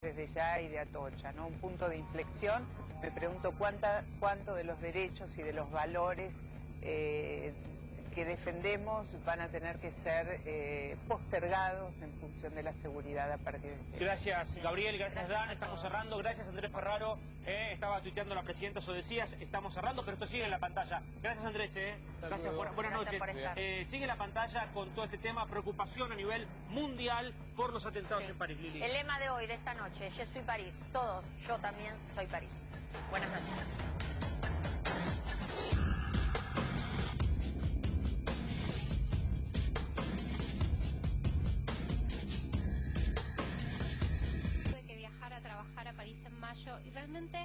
desde ya y de Atocha, ¿no? Un punto de inflexión. Me pregunto cuánto de los derechos y de los valores que defendemos van a tener que ser postergados en función de la seguridad a partir de este. Gracias, Gabriel, gracias, Dan, estamos cerrando. Gracias, Andrés Ferraro, estaba tuiteando la presidenta, eso decías, estamos cerrando, pero esto sigue en la pantalla. Gracias, Andrés, gracias, buenas noches. Sigue en la pantalla con todo este tema, preocupación a nivel mundial por los atentados en París, Lili. El lema de hoy, de esta noche, yo soy París, todos, yo también soy París. Buenas noches. A París en mayo y realmente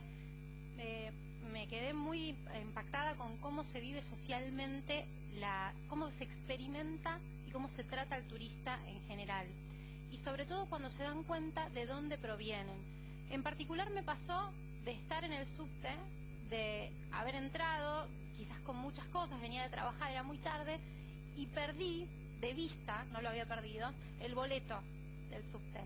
me quedé muy impactada con cómo se vive socialmente, cómo se experimenta y cómo se trata al turista en general, y sobre todo cuando se dan cuenta de dónde provienen. En particular me pasó de estar en el subte, de haber entrado quizás con muchas cosas, venía de trabajar, era muy tarde, y perdí de vista, no lo había perdido, el boleto del subte.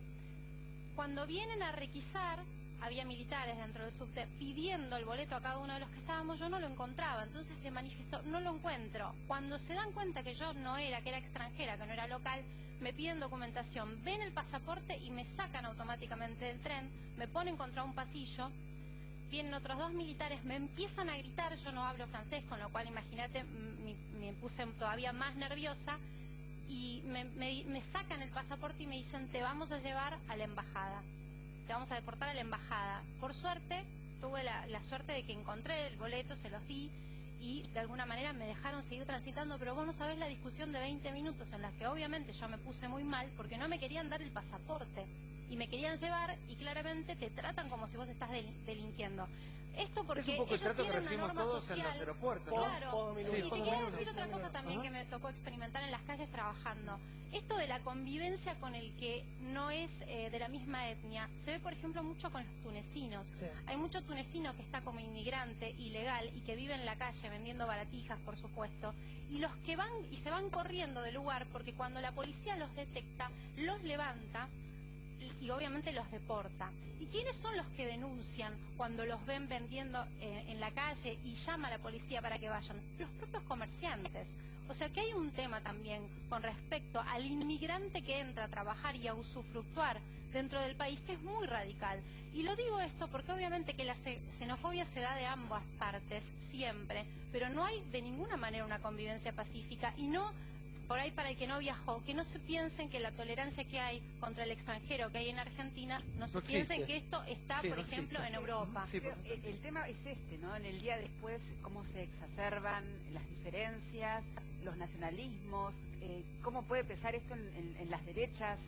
Cuando vienen a requisar, había militares dentro del subte pidiendo el boleto a cada uno de los que estábamos, yo no lo encontraba, entonces le manifestó, no lo encuentro. Cuando se dan cuenta que yo no era, que era extranjera, que no era local, me piden documentación, ven el pasaporte y me sacan automáticamente del tren, me ponen contra un pasillo, vienen otros dos militares, me empiezan a gritar, yo no hablo francés, con lo cual imagínate, me puse todavía más nerviosa, y me sacan el pasaporte y me dicen, te vamos a llevar a la embajada, te vamos a deportar a la embajada. Por suerte, tuve la suerte de que encontré el boleto, se los di y de alguna manera me dejaron seguir transitando, pero vos no sabés la discusión de 20 minutos en las que obviamente yo me puse muy mal porque no me querían dar el pasaporte y me querían llevar y claramente te tratan como si vos estás delinquiendo. Esto porque es un poco el trato que recibimos todos social, en los aeropuertos, ¿no? Claro, y te quiero decir otra cosa también que me tocó experimentar en las calles trabajando. Esto de la convivencia con el que no es de la misma etnia, se ve por ejemplo mucho con los tunecinos. Sí. Hay mucho tunecino que está como inmigrante, ilegal, y que vive en la calle vendiendo baratijas, por supuesto. Y los que van y se van corriendo del lugar porque cuando la policía los detecta, los levanta y obviamente los deporta. ¿Y quiénes son los que denuncian cuando los ven vendiendo en la calle y llama a la policía para que vayan? Los propios comerciantes. O sea que hay un tema también con respecto al inmigrante que entra a trabajar y a usufructuar dentro del país que es muy radical. Y lo digo esto porque obviamente que la xenofobia se da de ambas partes siempre, pero no hay de ninguna manera una convivencia pacífica y no... Por ahí, para el que no viajó, que no se piensen que la tolerancia que hay contra el extranjero que hay en Argentina, no se piensen que esto está, por ejemplo, en Europa. Sí, pero el tema es este, ¿no? En el día después, cómo se exacerban las diferencias, los nacionalismos, cómo puede pesar esto en las derechas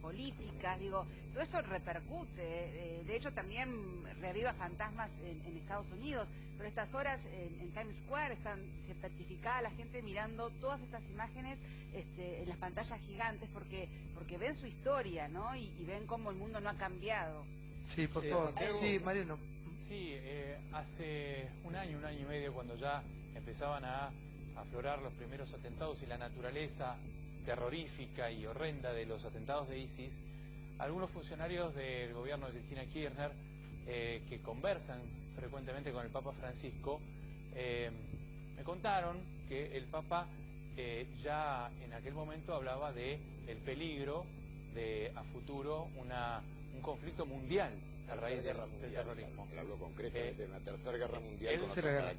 políticas, digo, todo eso repercute, de hecho también reaviva fantasmas en Estados Unidos. Pero estas horas en Times Square se petrificada la gente mirando todas estas imágenes en las pantallas gigantes porque ven su historia, ¿no? Y ven cómo el mundo no ha cambiado. Sí, por favor. Sí, Mariano. Sí, hace un año y medio, cuando ya empezaban a aflorar los primeros atentados y la naturaleza terrorífica y horrenda de los atentados de ISIS, algunos funcionarios del gobierno de Cristina Kirchner que conversan frecuentemente con el Papa Francisco, me contaron que el Papa ya en aquel momento hablaba de el peligro de a futuro un conflicto mundial a raíz del terrorismo. Él habló concretamente de una tercera guerra mundial. Él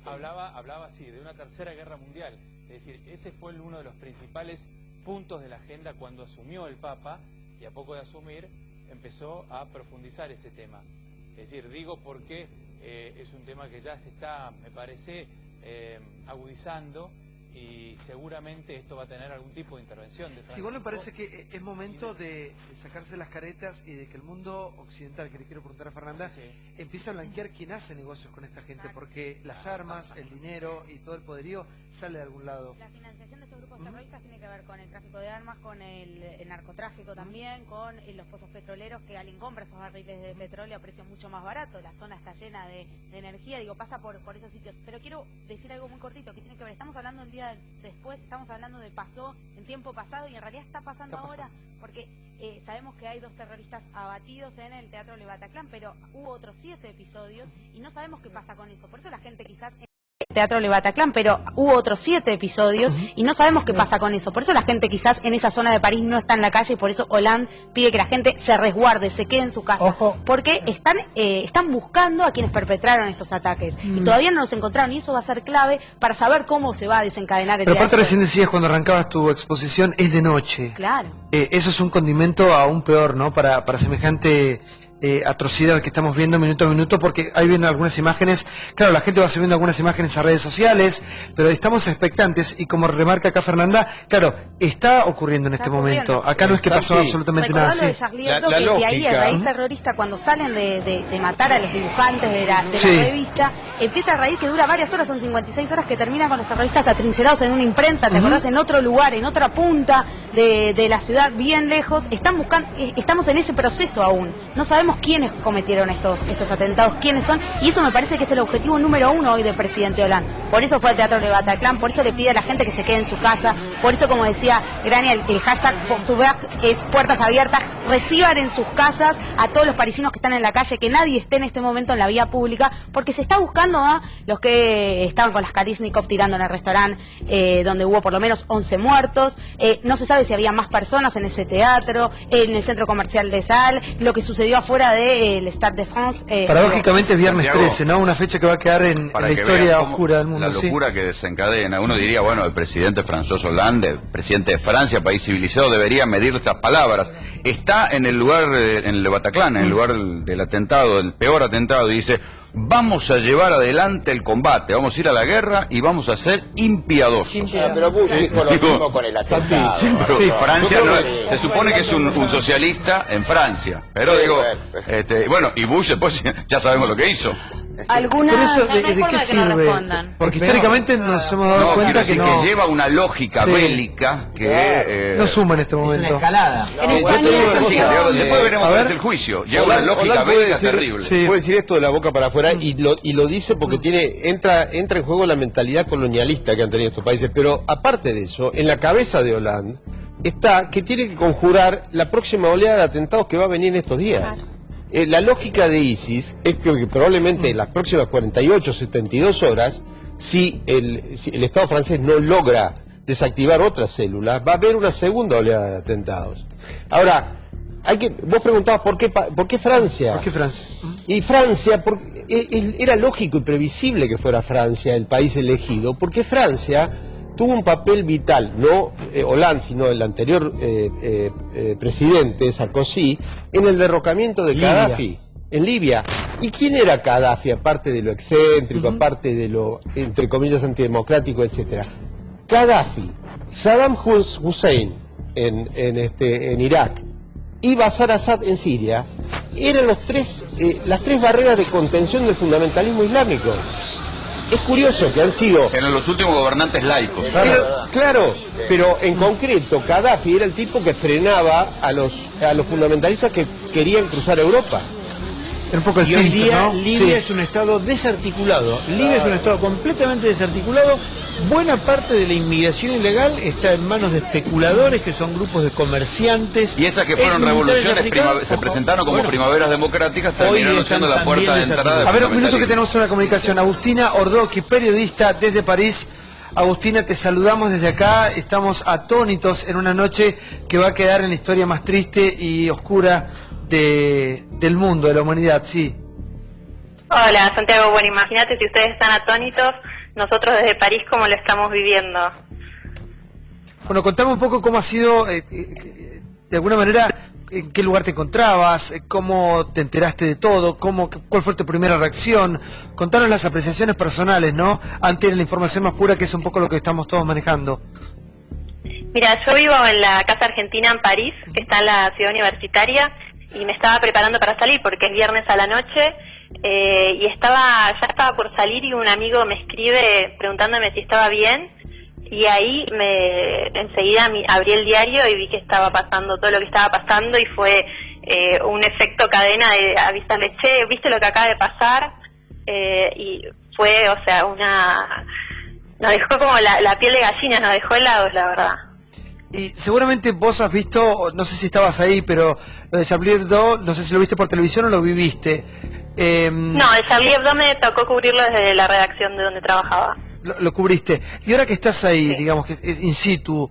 hablaba así, de una tercera guerra mundial. Es decir, ese fue uno de los principales puntos de la agenda cuando asumió el Papa, y a poco de asumir empezó a profundizar ese tema. Es decir, digo porque es un tema que ya se está, me parece, agudizando, y seguramente esto va a tener algún tipo de intervención de Francisco. Sí, bueno, me parece que es momento de sacarse las caretas y de que el mundo occidental, que le quiero preguntar a Fernanda, empiece a blanquear quién hace negocios con esta gente, porque las armas, el dinero y todo el poderío sale de algún lado. La financiación de estos grupos los terroristas tiene que ver con el tráfico de armas, con el narcotráfico también, con los pozos petroleros, que alguien compra esos barriles de petróleo a precios mucho más baratos, la zona está llena de energía, digo, pasa por esos sitios. Pero quiero decir algo muy cortito, que tiene que ver, estamos hablando del día después, estamos hablando de pasó en tiempo pasado y en realidad está pasando ahora, porque sabemos que hay 2 terroristas abatidos en el Teatro Le Bataclan, pero hubo otros 7 episodios y no sabemos qué pasa con eso. Por eso la gente quizás... Teatro Le Bataclan, pero hubo otros 7 episodios y no sabemos qué pasa con eso. Por eso la gente quizás en esa zona de París no está en la calle y por eso Hollande pide que la gente se resguarde, se quede en su casa. Ojo. Porque están buscando a quienes perpetraron estos ataques y todavía no los encontraron y eso va a ser clave para saber cómo se va a desencadenar el día. Pero aparte recién decías cuando arrancabas tu exposición, es de noche. Claro. Eso es un condimento aún peor, ¿no? Para semejante... atrocidad que estamos viendo minuto a minuto, porque ahí vienen algunas imágenes, claro, la gente va subiendo algunas imágenes a redes sociales, pero estamos expectantes y como remarca acá Fernanda, claro, está ocurriendo en este momento, acá no es que pasó absolutamente nada así. De Charlie Hebdo, que ahí el raíz terrorista, cuando salen de matar a los dibujantes de la revista, empieza a raíz que dura varias horas, son 56 horas, que terminan con los terroristas atrincherados en una imprenta, ¿te acordás? En otro lugar, en otra punta de la ciudad, bien lejos, estamos en ese proceso aún, no sabemos quiénes cometieron estos atentados, quiénes son, y eso me parece que es el objetivo número 1 hoy del presidente Hollande. Por eso fue al Teatro Le Bataclan, por eso le pide a la gente que se quede en su casa, por eso, como decía Grania, el hashtag Portes Ouvertes es puertas abiertas, reciban en sus casas a todos los parisinos que están en la calle, que nadie esté en este momento en la vía pública, porque se está buscando a los que estaban con las Kalashnikov tirando en el restaurante, donde hubo por lo menos 11 muertos, no se sabe si había más personas en ese teatro, en el centro comercial de Salle, lo que sucedió afuera del Stade de France. Paradójicamente es viernes 13, ¿no? Una fecha que va a quedar en la historia oscura del mundo. La locura que desencadena. Uno diría, bueno, el presidente François Hollande, el presidente de Francia, país civilizado, debería medir estas palabras. Está en el lugar, en Le Bataclan, en el lugar del atentado, del peor atentado, y dice: vamos a llevar adelante el combate, vamos a ir a la guerra y vamos a ser impiadosos. Pero Bush dijo lo mismo con el atentado. Pero Francia se supone que es un socialista en Francia, pero digo, bueno, y Bush después ya sabemos lo que hizo. Algunas... Pero eso, ¿de qué sirve? Porque históricamente nos hemos dado cuenta que no... que lleva una lógica bélica que... no suma en este momento. Es una escalada. Después veremos cuál es el juicio. Lleva una lógica bélica terrible. Puede decir esto de la boca para afuera y lo dice porque entra en juego la mentalidad colonialista que han tenido estos países. Pero aparte de eso, en la cabeza de Hollande está que tiene que conjurar la próxima oleada de atentados que va a venir en estos días. La lógica de ISIS es que probablemente en las próximas 48, 72 horas, si el Estado francés no logra desactivar otras células, va a haber una segunda oleada de atentados. Ahora, vos preguntabas ¿por qué Francia? ¿Por qué Francia? Y Francia, era lógico y previsible que fuera Francia el país elegido, porque Francia tuvo un papel vital, no Hollande, sino el anterior presidente, Sarkozy, en el derrocamiento de Gaddafi, en Libia. ¿Y quién era Gaddafi, aparte de lo excéntrico, aparte de lo, entre comillas, antidemocrático, etcétera? Gaddafi, Saddam Hussein en Irak y Bashar Assad en Siria eran las tres barreras de contención del fundamentalismo islámico. Es curioso que han sido... Eran los últimos gobernantes laicos. Claro, pero en concreto, Gaddafi era el tipo que frenaba a los fundamentalistas que querían cruzar Europa. Era un poco el y hoy filtro, día ¿no? Libia es un estado desarticulado. Libia es un estado completamente desarticulado. Buena parte de la inmigración ilegal está en manos de especuladores, que son grupos de comerciantes. Y esas que fueron revoluciones, se presentaron como primaveras democráticas, terminaron siendo la puerta de entrada. A ver, un minuto que tenemos una comunicación. Agustina Ordoqui, periodista desde París. Agustina, te saludamos desde acá. Estamos atónitos en una noche que va a quedar en la historia más triste y oscura del mundo, de la humanidad, sí. Hola, Santiago. Bueno, imagínate si ustedes están atónitos, nosotros desde París cómo lo estamos viviendo. Bueno, contame un poco cómo ha sido, de alguna manera, en qué lugar te encontrabas, cómo te enteraste de todo, cuál fue tu primera reacción. Contanos las apreciaciones personales, ¿no?, ante la información más pura, que es un poco lo que estamos todos manejando. Mira, yo vivo en la Casa Argentina en París, que está en la ciudad universitaria, y me estaba preparando para salir porque es viernes a la noche, y ya estaba por salir y un amigo me escribe preguntándome si estaba bien, Y ahí enseguida abrí el diario y vi que estaba pasando todo lo que estaba pasando y fue un efecto cadena de avisarle, che, ¿viste lo que acaba de pasar? Y fue, o sea, nos dejó como la piel de gallina, nos dejó helados, la verdad. Y seguramente vos has visto, no sé si estabas ahí, pero lo de Charlie Hebdo, no sé si lo viste por televisión o lo viviste. No, el Charlie Hebdo me tocó cubrirlo desde la redacción de donde trabajaba. Lo cubriste. Y ahora que estás ahí, sí, digamos, que es in situ,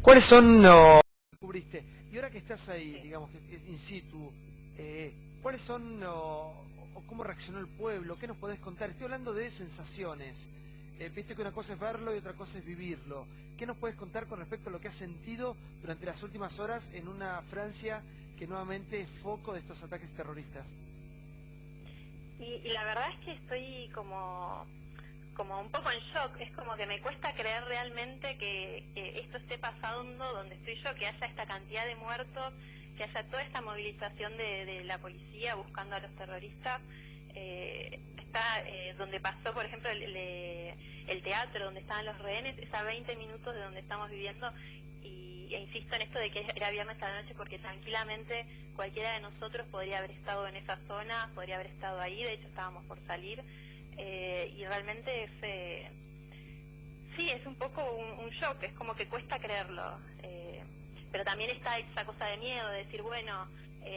¿cuáles son los... cubriste? Y ahora que estás ahí, digamos, que es in situ, ¿cuáles son o cómo reaccionó el pueblo? ¿Qué nos podés contar? Estoy hablando de sensaciones. Viste que una cosa es verlo y otra cosa es vivirlo. ¿Qué nos puedes contar con respecto a lo que has sentido durante las últimas horas en una Francia que nuevamente es foco de estos ataques terroristas? Y la verdad es que estoy como un poco en shock. Es como que me cuesta creer realmente que esto esté pasando donde estoy yo, que haya esta cantidad de muertos, que haya toda esta movilización de la policía buscando a los terroristas. Está donde pasó, por ejemplo, el teatro donde estaban los rehenes, es a 20 minutos de donde estamos viviendo, e insisto en esto de que era viernes a la noche porque tranquilamente cualquiera de nosotros podría haber estado en esa zona, podría haber estado ahí, de hecho estábamos por salir, y realmente es un poco un shock, es como que cuesta creerlo, pero también está esa cosa de miedo, de decir, bueno,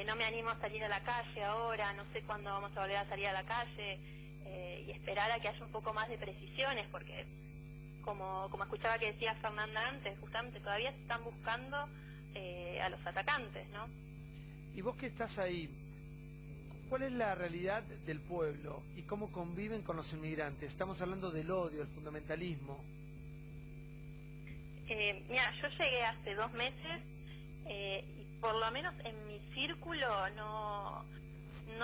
no me animo a salir a la calle ahora, no sé cuándo vamos a volver a salir a la calle, y esperar a que haya un poco más de precisiones, porque como escuchaba que decía Fernanda antes, justamente todavía se están buscando a los atacantes, ¿no? Y vos que estás ahí, ¿cuál es la realidad del pueblo y cómo conviven con los inmigrantes? Estamos hablando del odio, del fundamentalismo. Mira, yo llegué hace 2 meses y por lo menos en mi círculo no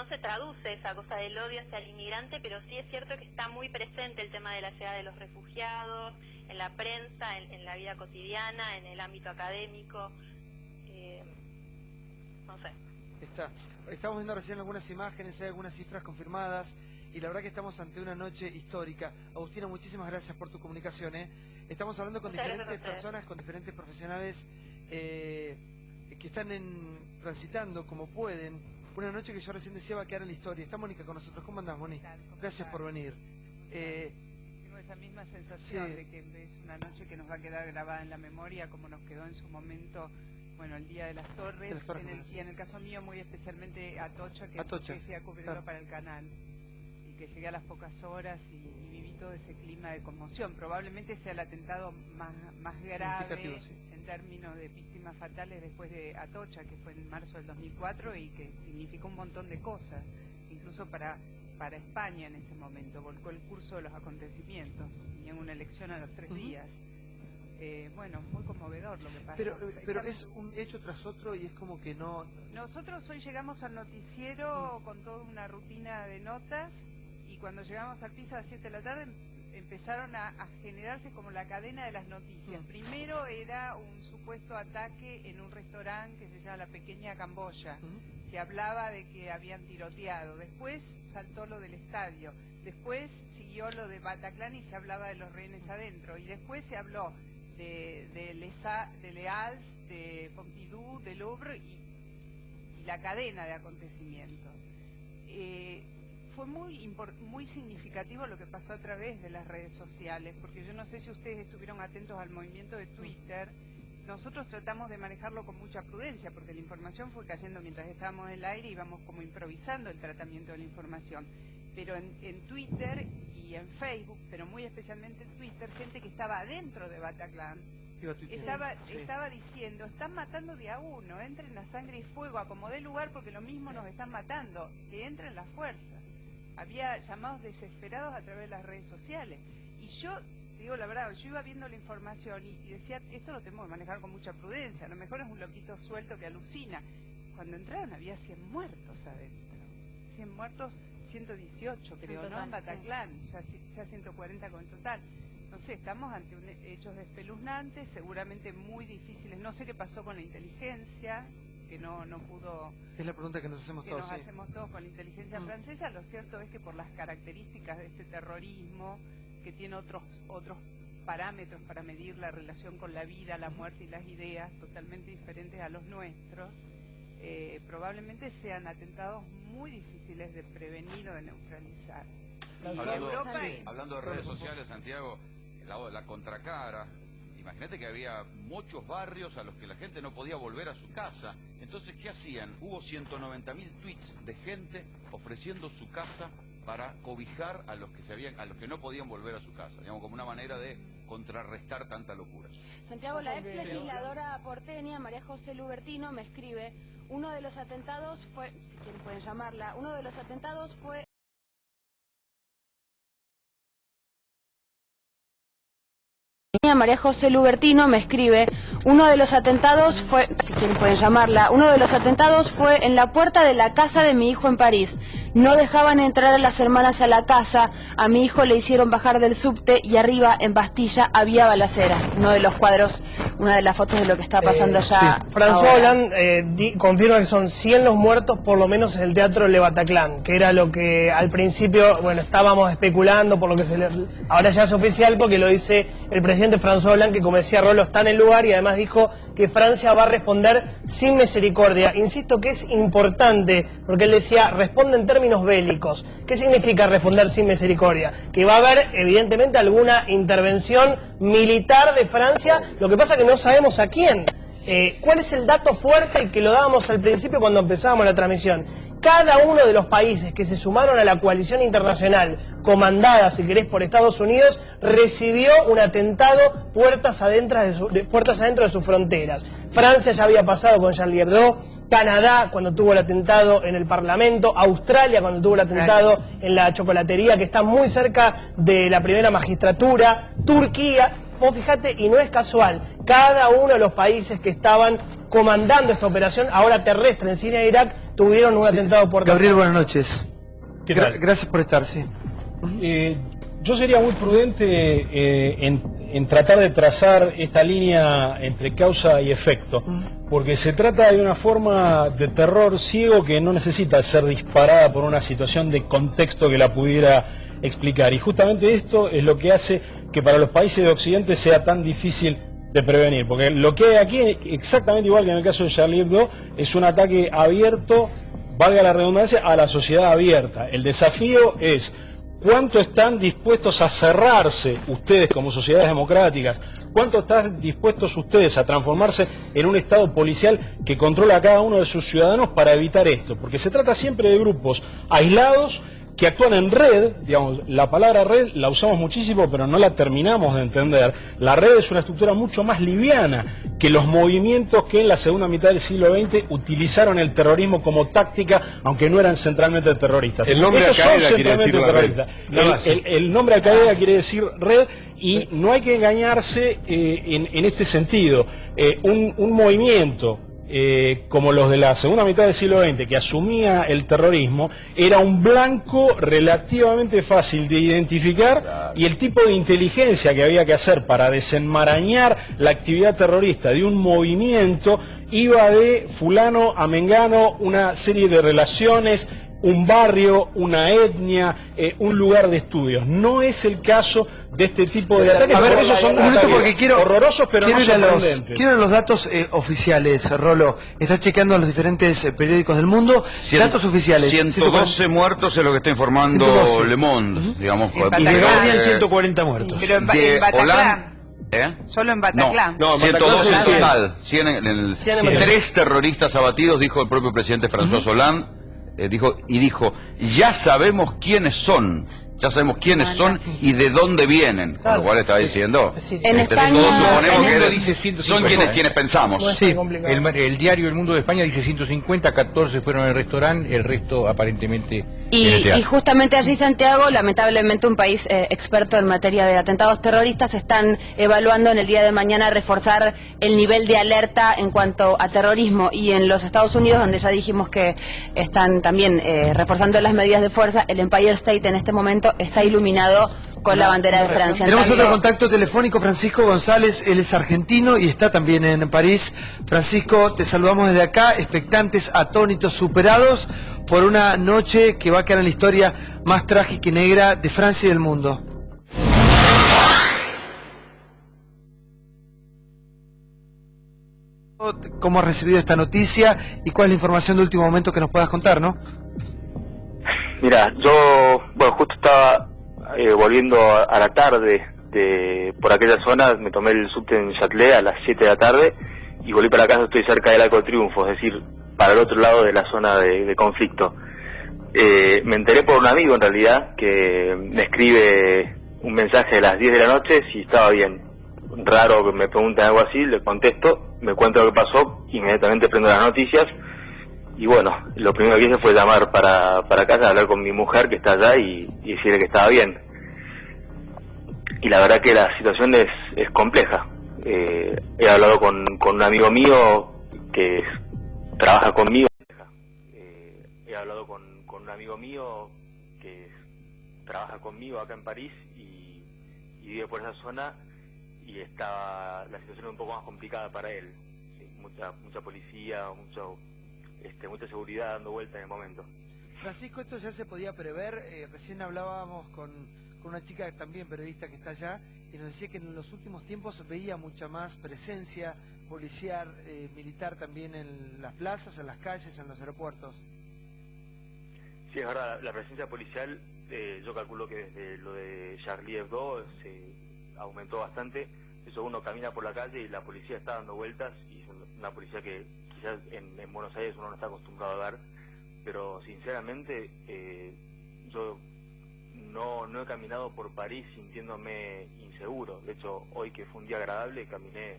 se traduce esa cosa del odio hacia el inmigrante, pero sí es cierto que está muy presente el tema de la llegada de los refugiados, en la prensa, en la vida cotidiana, en el ámbito académico, no sé. Estamos viendo recién algunas imágenes, hay algunas cifras confirmadas, y la verdad que estamos ante una noche histórica. Agustina, muchísimas gracias por tu comunicación. Estamos hablando con diferentes personas, con diferentes profesionales que están transitando como pueden una noche que yo recién decía va a quedar en la historia. Está Mónica con nosotros. ¿Cómo andás, Moni? Gracias por venir. Tengo esa misma sensación de que es una noche que nos va a quedar grabada en la memoria, como nos quedó en su momento, bueno, el Día de las Torres, y en el caso mío muy especialmente Atocha, que fui a cubrirlo para el canal, y que llegué a las pocas horas y viví todo ese clima de conmoción. Probablemente sea el atentado más grave en términos de víctimas fatales después de Atocha, que fue en marzo del 2004 y que significó un montón de cosas, incluso para España en ese momento, volcó el curso de los acontecimientos, tenían una elección a los 3 días. Bueno, muy conmovedor lo que pasó. Pero es un hecho tras otro y es como que no... Nosotros hoy llegamos al noticiero con toda una rutina de notas y cuando llegamos al piso a las 7 de la tarde empezaron a generarse como la cadena de las noticias. Primero era un supuesto ataque en un restaurante que se llama La Pequeña Camboya. Se hablaba de que habían tiroteado. Después saltó lo del estadio. Después siguió lo de Bataclan y se hablaba de los rehenes adentro. Y después se habló de Leals, de Pompidou, de Louvre y la cadena de acontecimientos. Fue muy significativo lo que pasó a través de las redes sociales, porque yo no sé si ustedes estuvieron atentos al movimiento de Twitter. Nosotros tratamos de manejarlo con mucha prudencia, porque la información fue cayendo mientras estábamos en el aire y íbamos como improvisando el tratamiento de la información. Pero en Twitter y en Facebook, pero muy especialmente en Twitter, gente que estaba adentro de Bataclan, estaba diciendo, están matando de a uno, entren a sangre y fuego, acomodé lugar porque lo mismo nos están matando, que entren las fuerzas. Había llamados desesperados a través de las redes sociales. Y yo, digo la verdad, yo iba viendo la información y decía, esto lo tenemos que manejar con mucha prudencia, a lo mejor es un loquito suelto que alucina. Cuando entraron había 100 muertos adentro. 100 muertos, 118 creo, ¿no? En Bataclan, ya 140 con el total. No sé, estamos ante hechos espeluznantes, seguramente muy difíciles. No sé qué pasó con la inteligencia, que no pudo... Es la pregunta que nos hacemos todos. Hacemos todos con la inteligencia francesa. Lo cierto es que por las características de este terrorismo, que tiene otros parámetros para medir la relación con la vida, la muerte y las ideas, totalmente diferentes a los nuestros, probablemente sean atentados muy difíciles de prevenir o de neutralizar. Hablando de redes sociales, Santiago, la contracara, imagínate que había muchos barrios a los que la gente no podía volver a su casa. Entonces, ¿qué hacían? Hubo 190.000 tweets de gente ofreciendo su casa para cobijar a los que no podían volver a su casa, digamos, como una manera de contrarrestar tanta locura. Santiago, la ex legisladora porteña María José Lubertino me escribe: uno de los atentados fue, si quieren pueden llamarla, uno de los atentados fue... María José Lubertino me escribe: uno de los atentados fue, si quieren pueden llamarla, uno de los atentados fue en la puerta de la casa de mi hijo en París. No dejaban entrar a las hermanas a la casa, a mi hijo le hicieron bajar del subte y arriba en Bastilla había balacera. Uno de los cuadros, una de las fotos de lo que está pasando allá. Sí. François Hollande confirma que son 100 los muertos, por lo menos en el teatro Le Bataclan, que era lo que al principio, bueno, estábamos especulando, por lo que ahora ya es oficial porque lo dice el presidente François Hollande, que como decía Rolo está en el lugar y además dijo que Francia va a responder sin misericordia. Insisto que es importante porque él decía responde en términos bélicos. ¿Qué significa responder sin misericordia? Que va a haber evidentemente alguna intervención militar de Francia, lo que pasa es que no sabemos a quién. ¿Cuál es el dato fuerte que lo dábamos al principio cuando empezábamos la transmisión? Cada uno de los países que se sumaron a la coalición internacional, comandada, si querés, por Estados Unidos, recibió un atentado puertas adentro de sus fronteras. Francia ya había pasado con Charlie Hebdo, Canadá cuando tuvo el atentado en el Parlamento, Australia cuando tuvo el atentado en la chocolatería que está muy cerca de la primera magistratura, Turquía. Vos fijate, y no es casual, cada uno de los países que estaban comandando esta operación, ahora terrestre en Siria e Irak, tuvieron un atentado por Gabriel, buenas noches. Gracias por estar, sí. Yo sería muy prudente en tratar de trazar esta línea entre causa y efecto, porque se trata de una forma de terror ciego que no necesita ser disparada por una situación de contexto que la pudiera explicar, y justamente esto es lo que hace que para los países de Occidente sea tan difícil de prevenir, porque lo que hay aquí, exactamente igual que en el caso de Charlie Hebdo, es un ataque abierto, valga la redundancia, a la sociedad abierta. El desafío es cuánto están dispuestos a cerrarse ustedes como sociedades democráticas, cuánto están dispuestos ustedes a transformarse en un Estado policial que controla a cada uno de sus ciudadanos para evitar esto, porque se trata siempre de grupos aislados que actúan en red. Digamos, la palabra red la usamos muchísimo, pero no la terminamos de entender. La red es una estructura mucho más liviana que los movimientos que en la segunda mitad del siglo XX utilizaron el terrorismo como táctica, aunque no eran centralmente terroristas. El nombre Al-Qaeda quiere decir la red. El nombre Al-Qaeda quiere decir red, y no hay que engañarse en este sentido. Un movimiento como los de la segunda mitad del siglo XX, que asumía el terrorismo, era un blanco relativamente fácil de identificar, y el tipo de inteligencia que había que hacer para desenmarañar la actividad terrorista de un movimiento iba de fulano a mengano, una serie de relaciones, un barrio, una etnia, un lugar de estudios. No es el caso de este tipo de ataques. A ver, por eso son ataques horrorosos, pero no sorprendentes. Quiero los datos oficiales, Rolo. Estás chequeando los diferentes periódicos del mundo. Datos oficiales. 112 muertos es lo que está informando 112. Le Monde, digamos. Y de Guardian 140 muertos. Pero en Bataclan. Solo en Bataclan. No, 112 en total. 3 terroristas abatidos, dijo el propio presidente François Hollande. Dijo, ya sabemos quiénes son y de dónde vienen, con lo cual está diciendo, en España, todos suponemos que dice son quienes pensamos. No, sí, el diario El Mundo de España dice 150, 14 fueron en el restaurante, el resto aparentemente y justamente allí, Santiago, lamentablemente un país experto en materia de atentados terroristas, están evaluando en el día de mañana reforzar el nivel de alerta en cuanto a terrorismo, y en los Estados Unidos, donde ya dijimos que están también reforzando las medidas de fuerza, el Empire State en este momento está iluminado con la bandera de Francia. Tenemos otro contacto telefónico, Francisco González, él es argentino y está también en París. Francisco, te saludamos desde acá, expectantes, atónitos, superados por una noche que va a quedar en la historia más trágica y negra de Francia y del mundo. cómo has recibido esta noticia y cuál es la información de último momento que nos puedas contar, ¿no? Mira, yo, justo estaba volviendo a la tarde por aquella zona, me tomé el subte en Châtelet a las 7 de la tarde y volví para casa, estoy cerca del Arco de Triunfo, es decir, para el otro lado de la zona de conflicto. Me enteré por un amigo en realidad que me escribe un mensaje a las 10 de la noche si estaba bien. Raro que me pregunten algo así, le contesto, me cuenta lo que pasó, inmediatamente prendo las noticias y bueno, lo primero que hice fue llamar para casa, hablar con mi mujer que está allá y decirle que estaba bien. Y la verdad que la situación es compleja. He hablado con un amigo mío que trabaja conmigo. He hablado con un amigo mío que trabaja conmigo acá en París y vive por esa zona y está la situación es un poco más complicada para él. Sí, mucha policía, mucha seguridad dando vuelta en el momento. Francisco, esto ya se podía prever. Recién hablábamos con una chica también periodista que está allá y nos decía que en los últimos tiempos veía mucha más presencia policial, militar también en las plazas, en las calles, en los aeropuertos. Sí, es verdad, la presencia policial, yo calculo que desde lo de Charlie Hebdo se aumentó bastante. Eso, uno camina por la calle y la policía está dando vueltas y es una policía que quizás en Buenos Aires uno no está acostumbrado a ver, pero sinceramente yo no he caminado por París sintiéndome inseguro. De hecho, hoy que fue un día agradable, caminé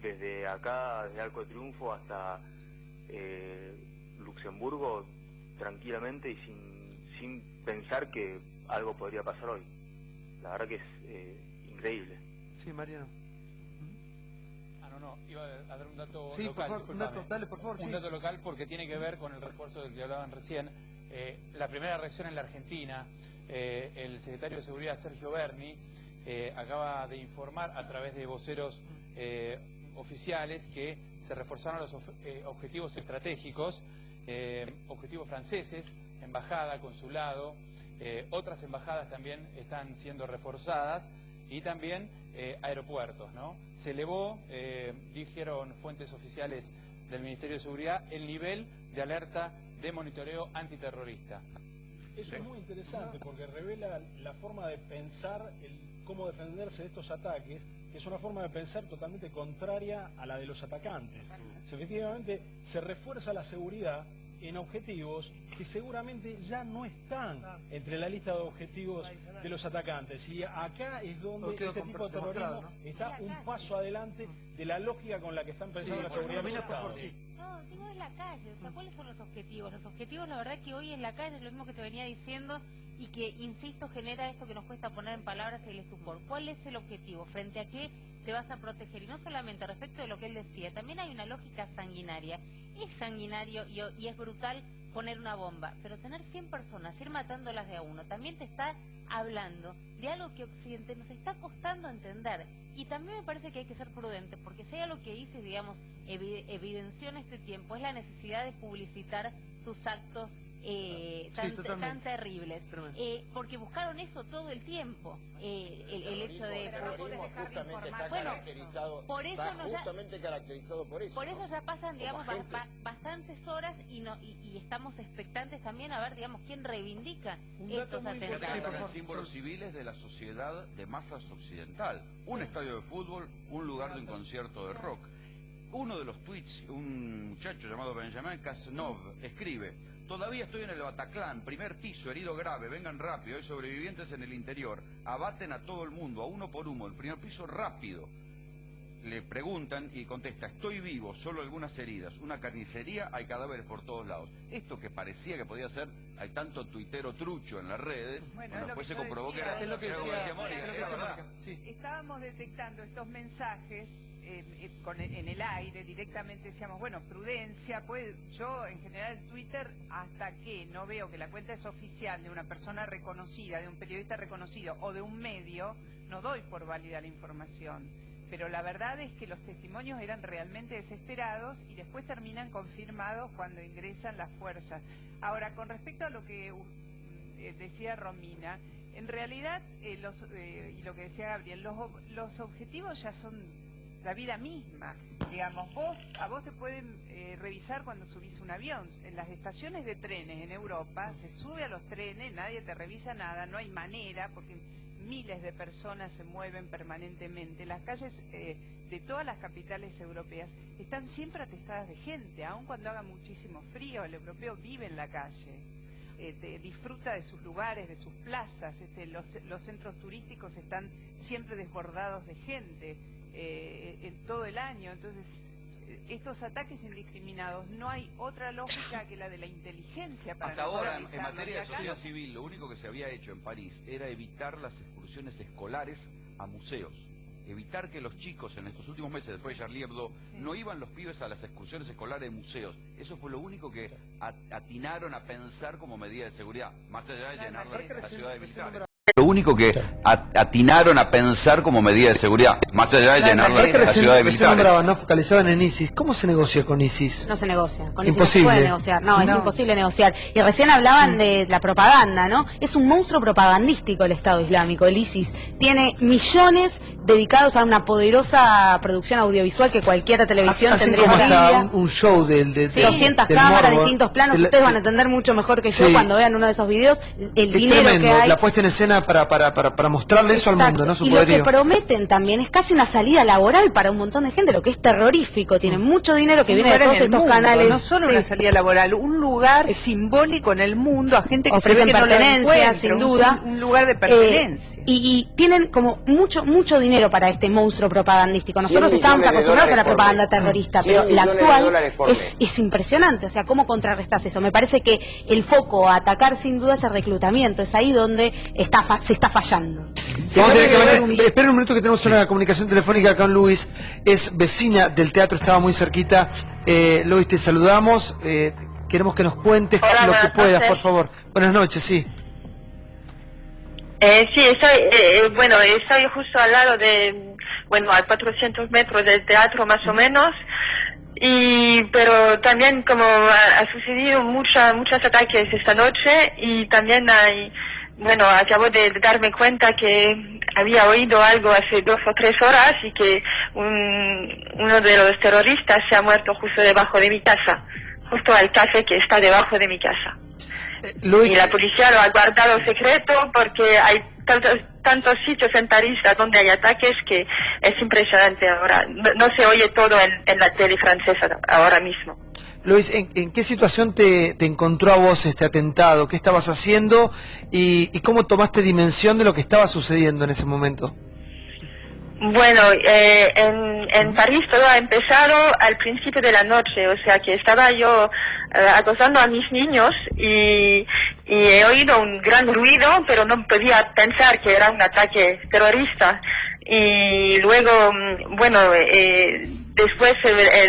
desde acá, desde Arco de Triunfo hasta Luxemburgo tranquilamente y sin pensar que algo podría pasar hoy. La verdad que es increíble. Sí, Mariano. No, iba a dar un dato sí, local. Por favor, un dato, dale, por favor. Un dato local porque tiene que ver con el refuerzo del que hablaban recién. La primera reacción en la Argentina, el secretario de Seguridad Sergio Berni acaba de informar a través de voceros oficiales que se reforzaron los objetivos estratégicos, objetivos franceses, embajada, consulado, otras embajadas también están siendo reforzadas y también aeropuertos, ¿no? Se elevó, dijeron fuentes oficiales del Ministerio de Seguridad, el nivel de alerta de monitoreo antiterrorista. Eso es muy interesante porque revela la forma de pensar, cómo defenderse de estos ataques, que es una forma de pensar totalmente contraria a la de los atacantes. Efectivamente, se refuerza la seguridad en objetivos que seguramente ya no están entre la lista de objetivos de los atacantes. Y acá es donde este tipo de terrorismo está un paso adelante de la lógica con la que están pensando la seguridad de los estados. No, digo es la calle, o sea, ¿cuáles son los objetivos? Los objetivos, la verdad que hoy en la calle es lo mismo que te venía diciendo y que, insisto, genera esto que nos cuesta poner en palabras el estupor. ¿Cuál es el objetivo? ¿Frente a qué te vas a proteger? Y no solamente respecto de lo que él decía, también hay una lógica sanguinaria. Es sanguinario y es brutal poner una bomba, pero tener 100 personas, ir matándolas de a uno, también te está hablando de algo que Occidente nos está costando entender. Y también me parece que hay que ser prudente, porque si hay algo que ISIS, digamos, evidenció en este tiempo, es la necesidad de publicitar sus actos tan terribles, porque buscaron eso todo el tiempo, el hecho de bueno, por eso justamente caracterizado por eso, ya pasan, digamos, bastantes horas y estamos expectantes también a ver, digamos, quién reivindica estos atentados. Símbolos civiles de la sociedad de masas occidental, un estadio de fútbol, un lugar de un concierto de rock. Uno de los tweets, un muchacho llamado Benjamin Cazeneuve escribe: todavía estoy en el Bataclan, primer piso, herido grave, vengan rápido, hay sobrevivientes en el interior, abaten a todo el mundo, a uno por uno, el primer piso rápido. Le preguntan y contesta: estoy vivo, solo algunas heridas, una carnicería, hay cadáveres por todos lados. Esto que parecía que podía ser, hay tanto tuitero trucho en las redes, bueno después se comprobó que era... Es lo que decía Mónica. Estábamos detectando estos mensajes en el aire, directamente decíamos, bueno, prudencia, pues yo en general Twitter, hasta que no veo que la cuenta es oficial de una persona reconocida, de un periodista reconocido o de un medio, no doy por válida la información. Pero la verdad es que los testimonios eran realmente desesperados y después terminan confirmados cuando ingresan las fuerzas. Ahora, con respecto a lo que decía Romina, en realidad, y lo que decía Gabriel, los objetivos ya son la vida misma. Digamos, a vos te pueden revisar cuando subís un avión. En las estaciones de trenes en Europa se sube a los trenes, nadie te revisa nada, no hay manera, porque miles de personas se mueven permanentemente. Las calles de todas las capitales europeas están siempre atestadas de gente, aun cuando haga muchísimo frío. El europeo vive en la calle, disfruta de sus lugares, de sus plazas. Los centros turísticos están siempre desbordados de gente en todo el año. Entonces, estos ataques indiscriminados, no hay otra lógica que la de la inteligencia para hasta ahora, en neutralizarlos. materia de sociedad civil, lo único que se había hecho en París era evitar las excursiones escolares a museos. Evitar que los chicos en estos últimos meses, después de Charlie Hebdo, no iban los pibes a las excursiones escolares de museos. Eso fue lo único que atinaron a pensar como medida de seguridad, más allá de llenar la ciudad de militares. Lo único que atinaron a pensar como medida de seguridad, más allá de llenar la ciudad de militares. Se nombraban, no focalizaban en ISIS. ¿Cómo se negocia con ISIS? No se negocia, con ISIS Imposible. no se puede negociar, no, es imposible negociar. Y recién hablaban de la propaganda, ¿no? Es un monstruo propagandístico el Estado Islámico, el ISIS. Tiene millones dedicados a una poderosa producción audiovisual que cualquier televisión tendría como hoy en hasta día. un show del 200 cámaras, distintos planos, ustedes van a entender mucho mejor que yo cuando vean uno de esos videos, el dinero tremendo, que hay. la puesta en escena para mostrarle eso al mundo, ¿no? Su y poderío. lo que prometen también es casi una salida laboral para un montón de gente, lo que es terrorífico. Tienen mucho dinero que viene de todos estos canales. No solo una salida laboral, un lugar simbólico en el mundo a gente que ofrecen se ve que pertenencia, no sin duda. Un lugar de pertenencia. Y tienen como mucho dinero para este monstruo propagandístico. Nosotros estábamos acostumbrados a la propaganda terrorista, pero la actual es impresionante. O sea, ¿cómo contrarrestás eso? Me parece que el foco a atacar sin duda es el reclutamiento. Es ahí donde se está fallando. Espera un minuto que tenemos una comunicación telefónica con Luis. Es vecina del teatro, estaba muy cerquita. Luis, te saludamos. Queremos que nos cuentes lo que puedas, por favor. Buenas noches, sí. Sí, estoy justo al lado a 400 metros del teatro más o menos, pero también como ha sucedido muchos ataques esta noche y también acabo de darme cuenta que había oído algo hace 2 o 3 horas y que uno de los terroristas se ha muerto justo debajo de mi casa, justo al café que está debajo de mi casa. Luis, y la policía lo ha guardado secreto porque hay tantos sitios en París donde hay ataques que es impresionante ahora. No se oye todo en la tele francesa ahora mismo. Luis, ¿en qué situación te encontró a vos este atentado? ¿Qué estabas haciendo? ¿Y cómo tomaste dimensión de lo que estaba sucediendo en ese momento? Bueno, en París todo ha empezado al principio de la noche, o sea que estaba yo acostando a mis niños y he oído un gran ruido, pero no podía pensar que era un ataque terrorista. Y luego, después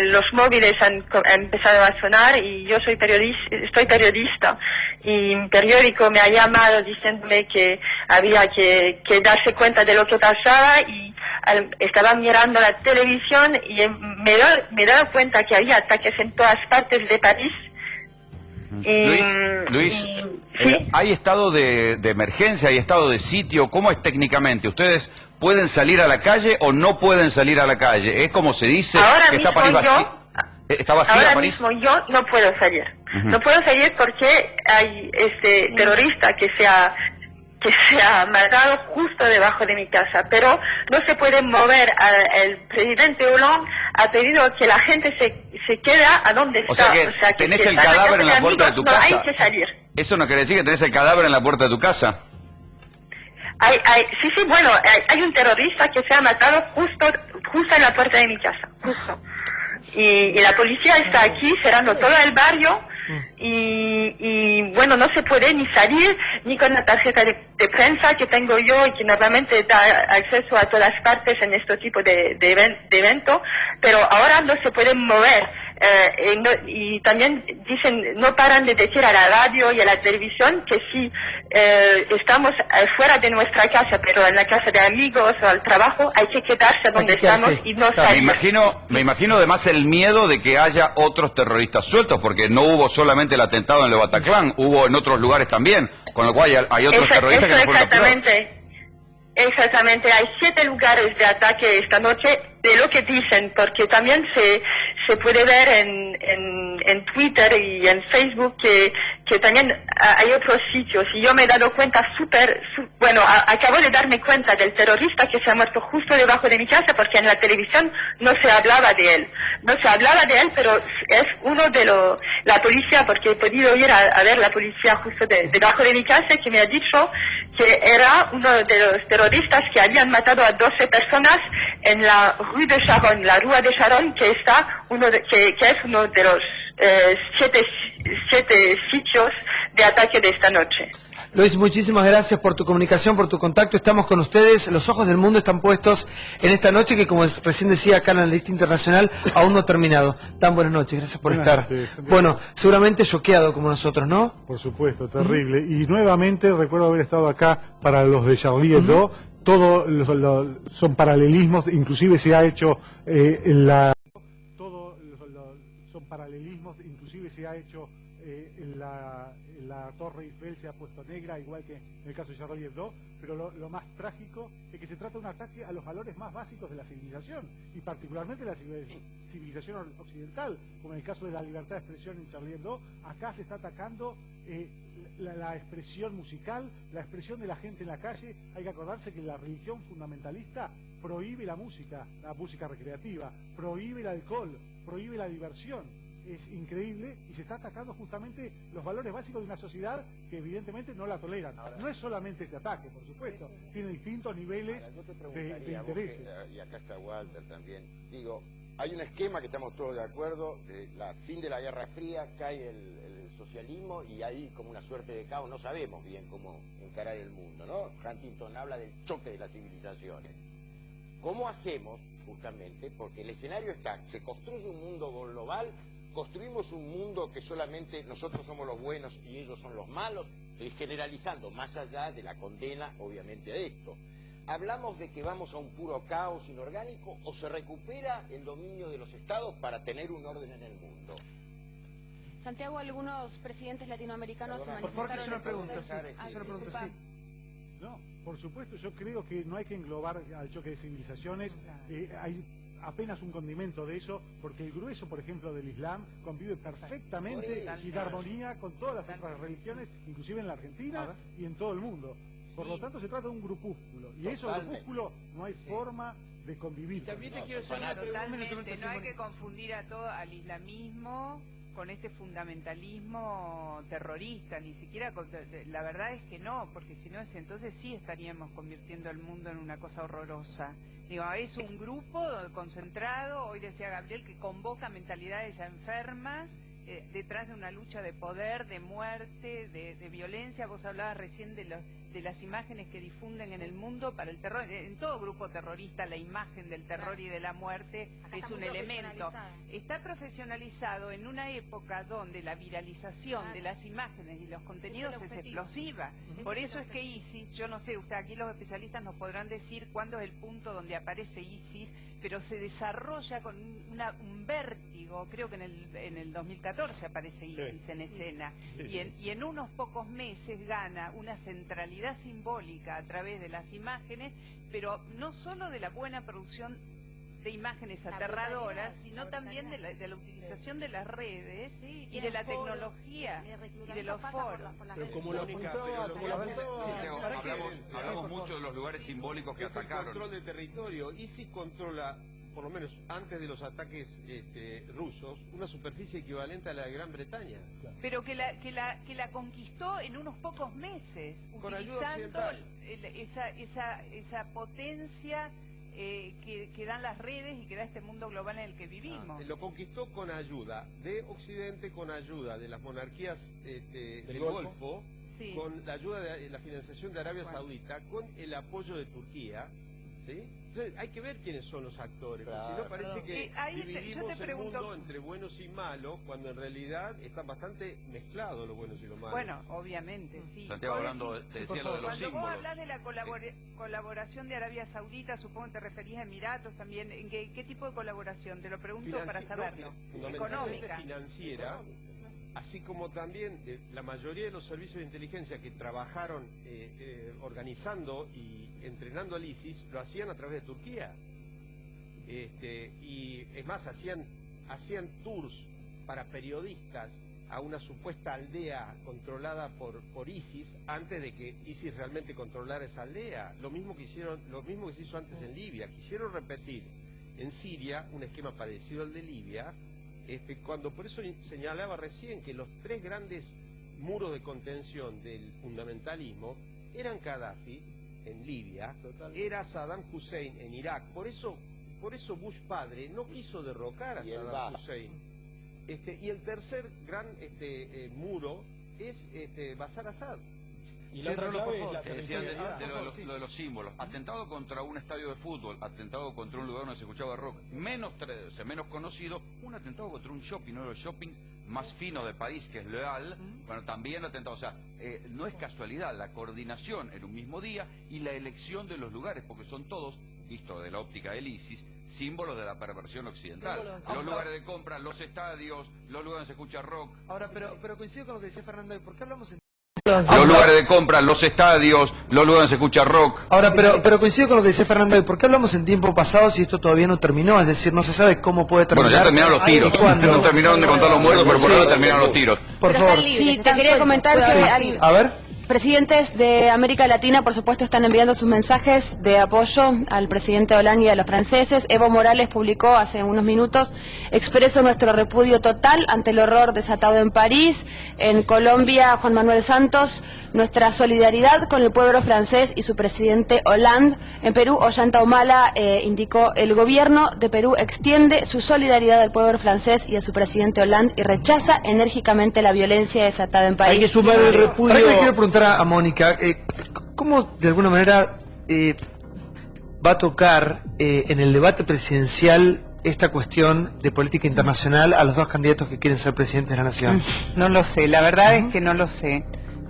los móviles han empezado a sonar y yo soy estoy periodista y un periódico me ha llamado diciéndome que había que darse cuenta de lo que pasaba y estaba mirando la televisión y me he dado cuenta que había ataques en todas partes de París. Luis, ¿hay estado de emergencia, hay estado de sitio? ¿Cómo es técnicamente? ¿Ustedes pueden salir a la calle o no pueden salir a la calle? ¿Es como se dice que está París vacío? ¿Está vacía Ahora París? mismo yo no puedo salir. No puedo salir porque hay este terrorista que se ha matado justo debajo de mi casa, pero no se puede mover. El presidente Hollande ha pedido que la gente se quede a donde está. O sea que tenés el cadáver en la puerta de tu casa. No hay que salir. ¿Eso no quiere decir que tenés el cadáver en la puerta de tu casa? Sí, hay un terrorista que se ha matado justo en la puerta de mi casa, justo. Y la policía está aquí cerrando todo el barrio y no se puede ni salir ni con la tarjeta de prensa que tengo yo y que normalmente da acceso a todas partes en este tipo de evento, pero ahora no se pueden mover. Y también dicen, no paran de decir a la radio y a la televisión que sí estamos fuera de nuestra casa, pero en la casa de amigos o al trabajo hay que quedarse donde estamos y no salir. Me imagino además el miedo de que haya otros terroristas sueltos, porque no hubo solamente el atentado en el Bataclan, hubo en otros lugares también, con lo cual hay otros terroristas que no fueron capturados. Exactamente, hay 7 lugares de ataque esta noche, de lo que dicen, porque también se puede ver en Twitter y en Facebook que también hay otros sitios, y yo me he dado cuenta acabo de darme cuenta del terrorista que se ha muerto justo debajo de mi casa, porque en la televisión no se hablaba de él, pero es uno de la policía, porque he podido ir a ver la policía justo debajo de mi casa, que me ha dicho que era uno de los terroristas que habían matado a 12 personas en la Rue de Charonne, la Rua de Charonne, que es uno de los 7 sitios de ataque de esta noche. Luis, muchísimas gracias por tu comunicación, por tu contacto. Estamos con ustedes. Los ojos del mundo están puestos en esta noche que, como recién decía acá en la lista internacional, aún no ha terminado. Tan buenas noches, gracias por estar. Bueno, seguramente choqueado como nosotros, ¿no? Por supuesto, terrible. Y nuevamente recuerdo haber estado acá para los de Charlie Hebdo. Todos son paralelismos, inclusive se ha hecho en la Torre Eiffel se ha puesto negra, igual que en el caso de Charlie Hebdo, pero lo más trágico es que se trata de un ataque a los valores más básicos de la civilización, y particularmente la civilización occidental, como en el caso de la libertad de expresión en Charlie Hebdo. Acá se está atacando la expresión musical, la expresión de la gente en la calle. Hay que acordarse que la religión fundamentalista prohíbe la música recreativa, prohíbe el alcohol, prohíbe la diversión. Es increíble, y se está atacando justamente los valores básicos de una sociedad que evidentemente no la toleran. No es solamente este ataque, por supuesto, tiene distintos niveles de intereses. Y acá está Walter también. Digo, hay un esquema que estamos todos de acuerdo, de la fin de la Guerra Fría, cae el socialismo y hay como una suerte de caos, no sabemos bien cómo encarar el mundo, ¿no? Huntington habla del choque de las civilizaciones. ¿Cómo hacemos, justamente? Porque el escenario está, se construye un mundo global. Construimos un mundo que solamente nosotros somos los buenos y ellos son los malos, generalizando, más allá de la condena, obviamente, a esto. ¿Hablamos de que vamos a un puro caos inorgánico o se recupera el dominio de los estados para tener un orden en el mundo? Santiago, algunos presidentes latinoamericanos se Por favor, que manifestaron... es una pregunta, sí. No, por supuesto, yo creo que no hay que englobar al choque de civilizaciones. Hay apenas un condimento de eso, porque el grueso, por ejemplo, del Islam convive perfectamente y de armonía con todas las otras religiones, inclusive en la Argentina y en todo el mundo. Por lo tanto, se trata de un grupúsculo, y eso grupúsculo no hay forma de convivir. También te quiero decir, totalmente, no hay que confundir al islamismo con este fundamentalismo terrorista, ni siquiera, la verdad es que no, porque si no es entonces sí estaríamos convirtiendo el mundo en una cosa horrorosa. Digo, es un grupo concentrado, hoy decía Gabriel, que convoca mentalidades ya enfermas, detrás de una lucha de poder, de muerte, de violencia. Vos hablabas recién de las imágenes que difunden en el mundo para el terror. En todo grupo terrorista la imagen del terror y de la muerte es un elemento. Está profesionalizado en una época donde la viralización de las imágenes y los contenidos es explosiva. Por eso es que ISIS, yo no sé, aquí los especialistas nos podrán decir cuándo es el punto donde aparece ISIS, pero se desarrolla con un vértigo. Creo que en el 2014 aparece ISIS en escena, y en unos pocos meses gana una centralidad simbólica a través de las imágenes, pero no solo de la buena producción de imágenes aterradoras, sino también de la utilización de las redes y de la tecnología y de los foros. Pero como lo hablamos mucho de los lugares simbólicos que atacaron. El control de territorio. ISIS controla, por lo menos antes de los ataques rusos, una superficie equivalente a la de Gran Bretaña. Pero que la conquistó en unos pocos meses, utilizando esa potencia que dan las redes y que da este mundo global en el que vivimos. Lo conquistó con ayuda de Occidente, con ayuda de las monarquías del Golfo, con la ayuda de la financiación de Arabia Saudita, con el apoyo de Turquía, ¿sí? Entonces, hay que ver quiénes son los actores, porque si no parece que dividimos el mundo entre buenos y malos, cuando en realidad están bastante mezclados los buenos y los malos. Bueno, obviamente, sí. Santiago, hablando, te decía lo de los símbolos. Cuando vos hablas de la colaboración de Arabia Saudita, supongo que te referís a Emiratos también. ¿En qué tipo de colaboración? Te lo pregunto para saberlo. Fundamentalmente financiera, así como también la mayoría de los servicios de inteligencia que trabajaron organizando y entrenando al ISIS, lo hacían a través de Turquía. Y es más, hacían tours para periodistas a una supuesta aldea controlada por ISIS antes de que ISIS realmente controlara esa aldea. Lo mismo que se hizo antes en Libia. Quisieron repetir en Siria un esquema parecido al de Libia, cuando por eso señalaba recién que los tres grandes muros de contención del fundamentalismo eran Gaddafi en Libia, era Saddam Hussein en Irak. Por eso Bush padre no quiso derrocar a Saddam Hussein. Y el tercer gran muro es Bashar Assad. Y la otra clave es la lo de los símbolos. Atentado contra un estadio de fútbol, atentado contra un lugar donde se escuchaba rock, menos conocido, un atentado contra un shopping, uno de los shopping más finos de París, que es Le Halles. Bueno, también atentado. O sea, no es casualidad la coordinación en un mismo día y la elección de los lugares, porque son todos, visto de la óptica del ISIS, símbolos de la perversión occidental. Los lugares de compra, los estadios, los lugares donde se escucha rock. Ahora, pero coincido con lo que decía Fernando, ¿por qué hablamos en... Los lugares de compra, los estadios, los lugares donde se escucha rock. Ahora, pero coincido con lo que decía Fernando hoy. ¿Por qué hablamos en tiempo pasado si esto todavía no terminó? Es decir, no se sabe cómo puede terminar. Bueno, ya terminaron los tiros. No terminaron de contar los muertos, pero por ahora terminaron los tiros. Por favor. Sí, te quería comentar que... A ver. Presidentes de América Latina, por supuesto, están enviando sus mensajes de apoyo al presidente Hollande y a los franceses. Evo Morales publicó hace unos minutos: expreso nuestro repudio total ante el horror desatado en París. En Colombia, Juan Manuel Santos, nuestra solidaridad con el pueblo francés y su presidente Hollande. En Perú, Ollanta Humala indicó: el gobierno de Perú extiende su solidaridad al pueblo francés y a su presidente Hollande y rechaza enérgicamente la violencia desatada en París. Hay que sumar el repudio. Ahora le quiero preguntar a Mónica, ¿cómo de alguna manera va a tocar en el debate presidencial esta cuestión de política internacional a los dos candidatos que quieren ser presidentes de la nación? No lo sé, la verdad es que no lo sé.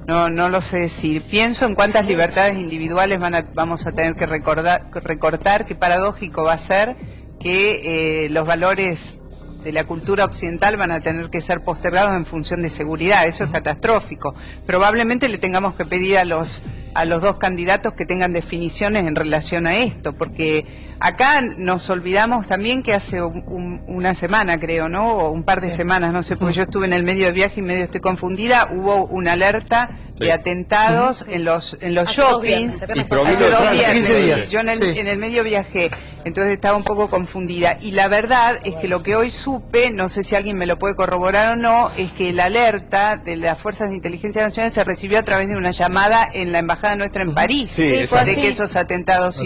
No lo sé decir. Pienso en cuántas libertades individuales vamos a tener que recortar, qué paradójico va a ser que los valores de la cultura occidental van a tener que ser postergados en función de seguridad. Eso es catastrófico. Probablemente le tengamos que pedir a los dos candidatos que tengan definiciones en relación a esto, porque acá nos olvidamos también que hace una semana, creo, ¿no? O un par de semanas, no sé, porque yo estuve en el medio de viaje y medio estoy confundida, hubo una alerta de atentados en los shoppings hace 15 días. Yo en el medio viajé, entonces estaba un poco confundida. Y la verdad es que lo que hoy supe, no sé si alguien me lo puede corroborar o no, es que la alerta de las Fuerzas de Inteligencia Nacional se recibió a través de una llamada en la embajada nuestra en París, de que esos atentados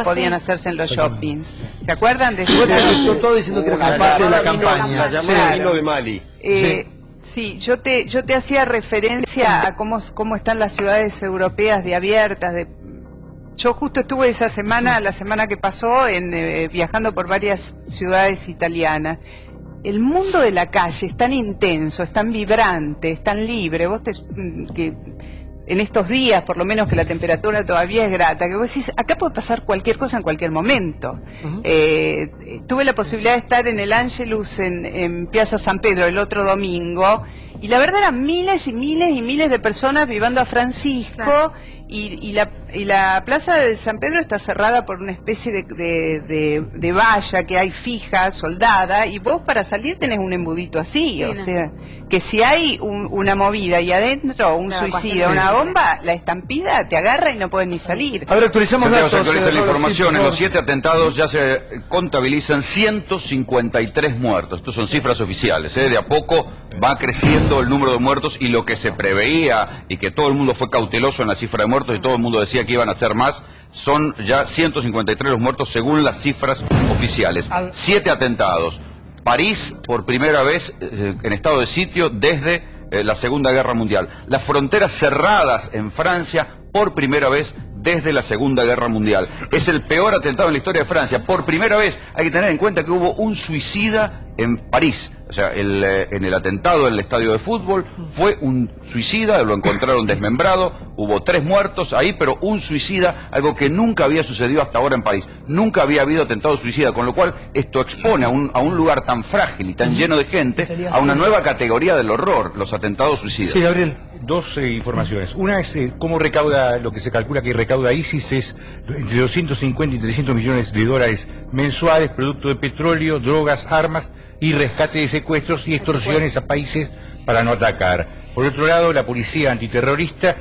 podían hacerse en los shoppings. ¿Se acuerdan de eso? Todo diciendo que era parte de la campaña. La llamada vino de Mali. Sí, yo te hacía referencia a cómo están las ciudades europeas de abiertas. Yo justo estuve la semana que pasó, viajando por varias ciudades italianas. El mundo de la calle es tan intenso, es tan vibrante, es tan libre. En estos días, por lo menos que la temperatura todavía es grata, que vos decís, acá puede pasar cualquier cosa en cualquier momento. Tuve la posibilidad de estar en el Angelus en Piazza San Pedro el otro domingo, y la verdad eran miles y miles y miles de personas vivando a Francisco, claro. y la plaza de San Pedro está cerrada por una especie de valla que hay fija, soldada, y vos para salir tenés un embudito así, sí, o sea, que si hay una movida y adentro un suicidio, una bomba, la estampida te agarra y no puedes ni salir. A ver, actualizamos datos. Se actualiza la información. En los 7 atentados ya se contabilizan 153 muertos. Estos son cifras oficiales. De a poco va creciendo el número de muertos, y lo que se preveía y que todo el mundo fue cauteloso en la cifra de muertos y todo el mundo decía que iban a ser más, son ya 153 los muertos según las cifras oficiales. 7 atentados. París por primera vez en estado de sitio desde la Segunda Guerra Mundial. Las fronteras cerradas en Francia por primera vez desde la Segunda Guerra Mundial. Es el peor atentado en la historia de Francia. Por primera vez hay que tener en cuenta que hubo un suicida en París. O sea, en el atentado en el estadio de fútbol fue un suicida, lo encontraron desmembrado. Hubo 3 muertos ahí, pero un suicida, algo que nunca había sucedido hasta ahora en París. Nunca había habido atentado suicida, con lo cual esto expone a un lugar tan frágil y tan lleno de gente a una nueva categoría del horror, los atentados suicidas. Sí, Gabriel. Dos informaciones. Una es cómo recauda, lo que se calcula que recauda ISIS es entre 250 y 300 millones de dólares mensuales, producto de petróleo, drogas, armas y rescate de secuestros y extorsiones a países para no atacar. Por otro lado, la policía antiterrorista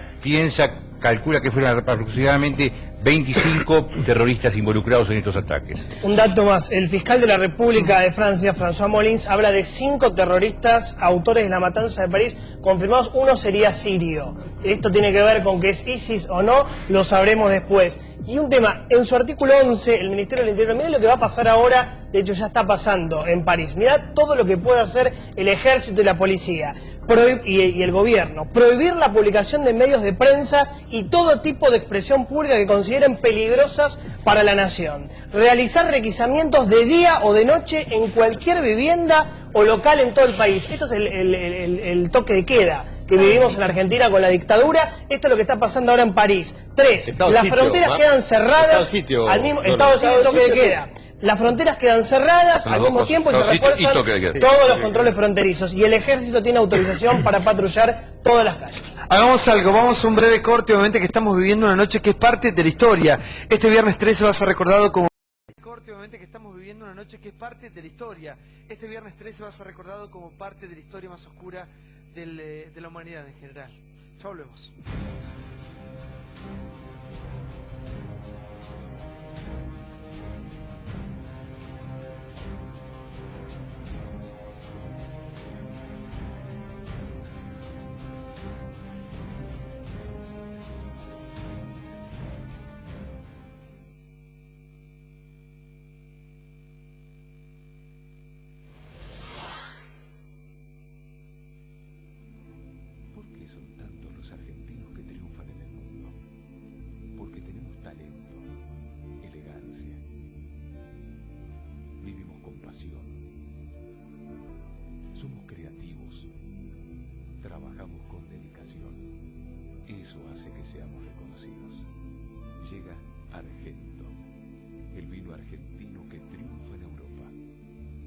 calcula que fueron aproximadamente 25 terroristas involucrados en estos ataques. Un dato más, el fiscal de la República de Francia, François Molins, habla de 5 terroristas autores de la matanza de París confirmados. Uno sería sirio. Esto tiene que ver con que es ISIS o no, lo sabremos después. Y un tema, en su artículo 11, el Ministerio del Interior, miren lo que va a pasar ahora, de hecho ya está pasando en París. Mirá todo lo que puede hacer el ejército y la policía y el gobierno. Prohibir la publicación de medios de prensa y todo tipo de expresión pública que consideren peligrosas para la nación. Realizar requisamientos de día o de noche en cualquier vivienda o local en todo el país. Esto es el toque de queda que vivimos en Argentina con la dictadura. Esto es lo que está pasando ahora en París. 3, las fronteras quedan cerradas al mismo estado de sitio, toque de queda. Las fronteras quedan cerradas al mismo tiempo y se refuerzan todos los controles fronterizos. Y el ejército tiene autorización para patrullar todas las calles. Hagamos algo, vamos a un breve corte, obviamente que estamos viviendo una noche que es parte de la historia. Este viernes 13 va a ser recordado como... Obviamente que estamos viviendo una noche que es parte de la historia. Este viernes 13 va a ser recordado como parte de la historia más oscura de la humanidad en general. Ya volvemos. Somos creativos, trabajamos con dedicación, eso hace que seamos reconocidos. Llega Argento, el vino argentino que triunfa en Europa.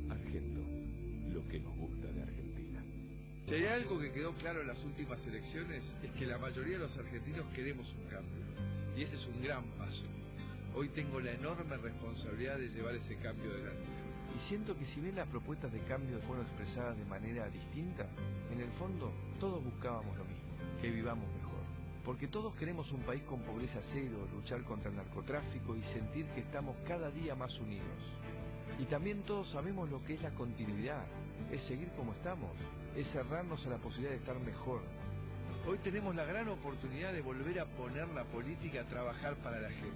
Argento, lo que nos gusta de Argentina. Si hay algo que quedó claro en las últimas elecciones es que la mayoría de los argentinos queremos un cambio, y ese es un gran paso. Hoy tengo la enorme responsabilidad de llevar ese cambio adelante. Y siento que si bien las propuestas de cambio fueron expresadas de manera distinta, en el fondo todos buscábamos lo mismo, que vivamos mejor. Porque todos queremos un país con pobreza cero, luchar contra el narcotráfico y sentir que estamos cada día más unidos. Y también todos sabemos lo que es la continuidad, es seguir como estamos, es cerrarnos a la posibilidad de estar mejor. Hoy tenemos la gran oportunidad de volver a poner la política a trabajar para la gente.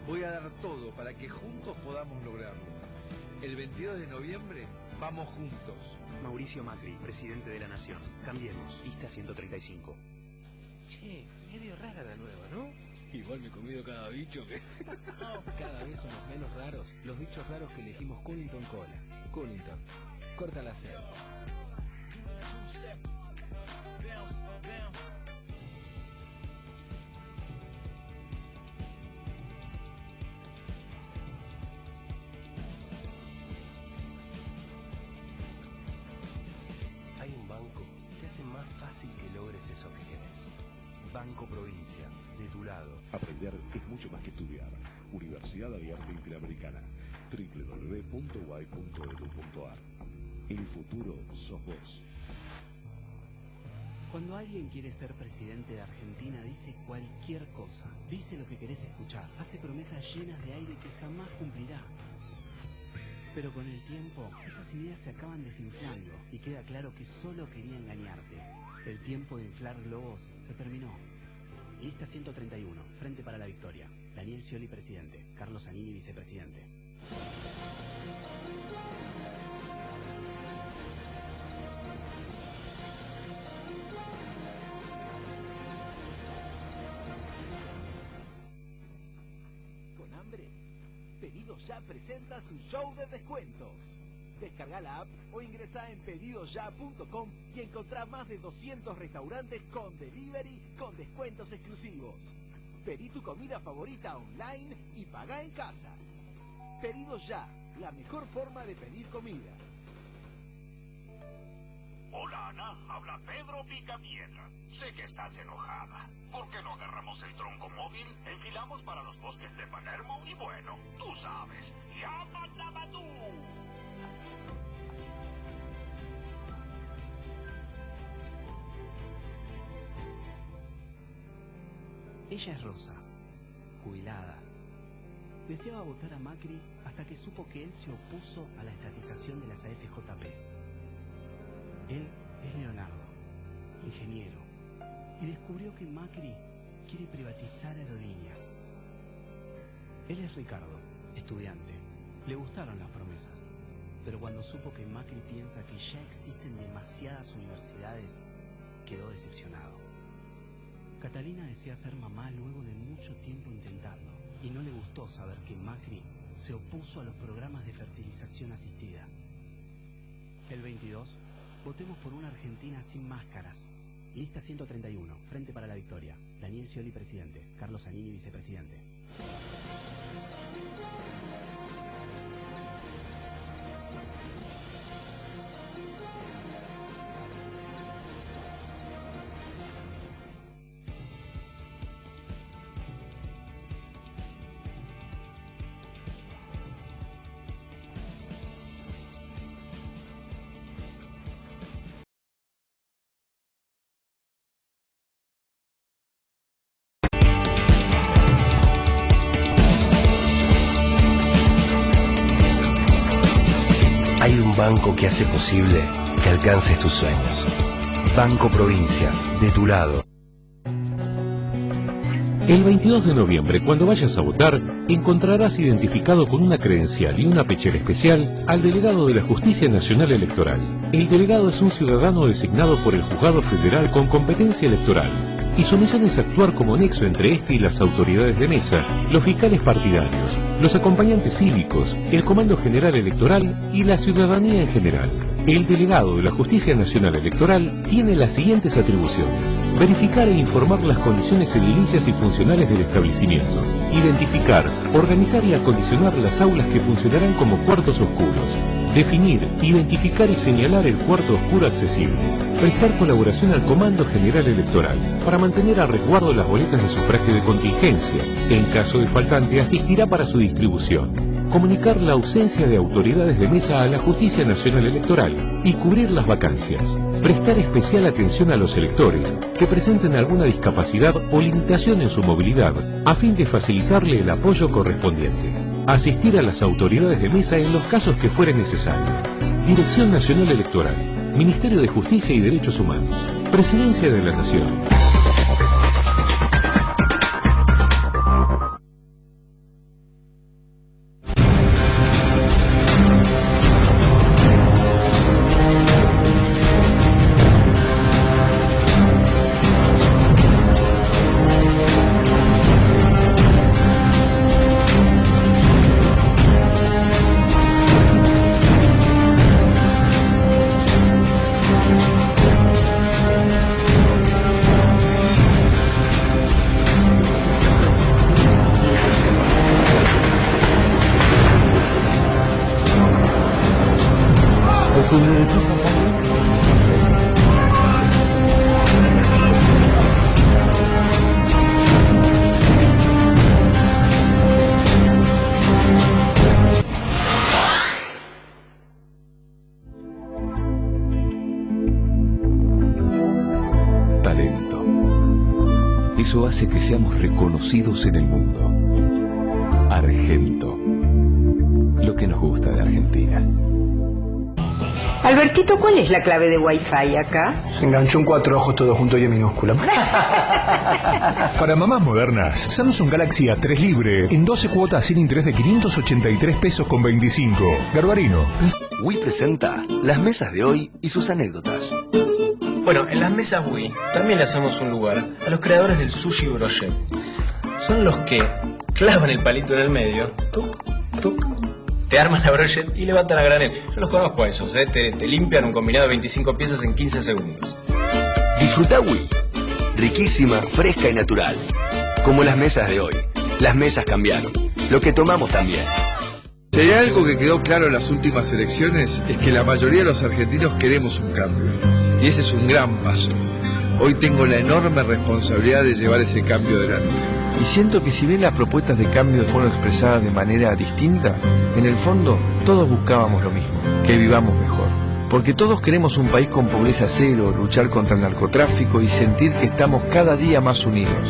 Voy a dar todo para que juntos podamos lograrlo. El 22 de noviembre, vamos juntos. Mauricio Macri, presidente de la Nación. Cambiemos. Lista 135. Che, medio rara la nueva, ¿no? Igual me he comido cada bicho que... Cada vez somos menos raros los bichos raros que elegimos Cunnington Cola. Cunnington. Corta la sed. Banco Provincia, de tu lado. Aprender es mucho más que estudiar. Universidad Abierta Interamericana. www.uay.edu.ar. El futuro sos vos. Cuando alguien quiere ser presidente de Argentina, dice cualquier cosa. Dice lo que querés escuchar. Hace promesas llenas de aire que jamás cumplirá. Pero con el tiempo, esas ideas se acaban desinflando y queda claro que solo quería engañarte. El tiempo de inflar globos se terminó. Lista 131, Frente para la Victoria. Daniel Scioli, presidente. Carlos Zanini, vicepresidente. ¿Con hambre? Pedidos Ya presenta su show de descuentos. Descarga la app o ingresá en pedidosya.com y encontrá más de 200 restaurantes con delivery con descuentos exclusivos. Pedí tu comida favorita online y pagá en casa. Pedidos Ya, la mejor forma de pedir comida. Hola Ana, habla Pedro Picapiedra. Sé que estás enojada. ¿Por qué no agarramos el tronco móvil, enfilamos para los bosques de Palermo y bueno, tú sabes, ¡Yamatabadú! Ella es Rosa, jubilada. Deseaba votar a Macri hasta que supo que él se opuso a la estatización de las AFJP. Él es Leonardo, ingeniero, y descubrió que Macri quiere privatizar aerolíneas. Él es Ricardo, estudiante. Le gustaron las promesas, pero cuando supo que Macri piensa que ya existen demasiadas universidades, quedó decepcionado. Catalina desea ser mamá luego de mucho tiempo intentando, y no le gustó saber que Macri se opuso a los programas de fertilización asistida. El 22, votemos por una Argentina sin máscaras. Lista 131, Frente para la Victoria. Daniel Scioli, presidente. Carlos Zanini, vicepresidente. Hay un banco que hace posible que alcances tus sueños. Banco Provincia, de tu lado. El 22 de noviembre, cuando vayas a votar, encontrarás identificado con una credencial y una pechera especial al delegado de la Justicia Nacional Electoral. El delegado es un ciudadano designado por el Juzgado Federal con competencia electoral, y su misión es actuar como nexo entre este y las autoridades de mesa, los fiscales partidarios, los acompañantes cívicos, el Comando General Electoral y la ciudadanía en general. El delegado de la Justicia Nacional Electoral tiene las siguientes atribuciones: verificar e informar las condiciones edilicias y funcionales del establecimiento, identificar, organizar y acondicionar las aulas que funcionarán como cuartos oscuros, definir, identificar y señalar el cuarto oscuro accesible, prestar colaboración al Comando General Electoral para mantener a resguardo las boletas de sufragio de contingencia. En caso de faltante, asistirá para su distribución. Comunicar la ausencia de autoridades de mesa a la Justicia Nacional Electoral y cubrir las vacancias. Prestar especial atención a los electores que presenten alguna discapacidad o limitación en su movilidad, a fin de facilitarle el apoyo correspondiente. Asistir a las autoridades de mesa en los casos que fuere necesario. Dirección Nacional Electoral, Ministerio de Justicia y Derechos Humanos, Presidencia de la Nación. Eso hace que seamos reconocidos en el mundo. Argento. Lo que nos gusta de Argentina. Albertito, ¿cuál es la clave de Wi-Fi acá? Se enganchó un 4 ojos todo junto y en minúscula. Para mamás modernas, Samsung Galaxy A3 libre en 12 cuotas sin interés de 583 pesos con 25. Garbarino. Wii presenta las mesas de hoy y sus anécdotas. Bueno, en las mesas Wii también le hacemos un lugar a los creadores del sushi brochet. Son los que clavan el palito en el medio, tuc, tuc, Te arman la brochet y levantan a granel. Yo los conozco a esos, te limpian un combinado de 25 piezas en 15 segundos. Disfruta Wii. Riquísima, fresca y natural. Como las mesas de hoy. Las mesas cambiaron. Lo que tomamos también. Si hay algo que quedó claro en las últimas elecciones es que la mayoría de los argentinos queremos un cambio. Y ese es un gran paso. Hoy tengo la enorme responsabilidad de llevar ese cambio adelante. Y siento que si bien las propuestas de cambio fueron expresadas de manera distinta, en el fondo todos buscábamos lo mismo, que vivamos mejor. Porque todos queremos un país con pobreza cero, luchar contra el narcotráfico y sentir que estamos cada día más unidos.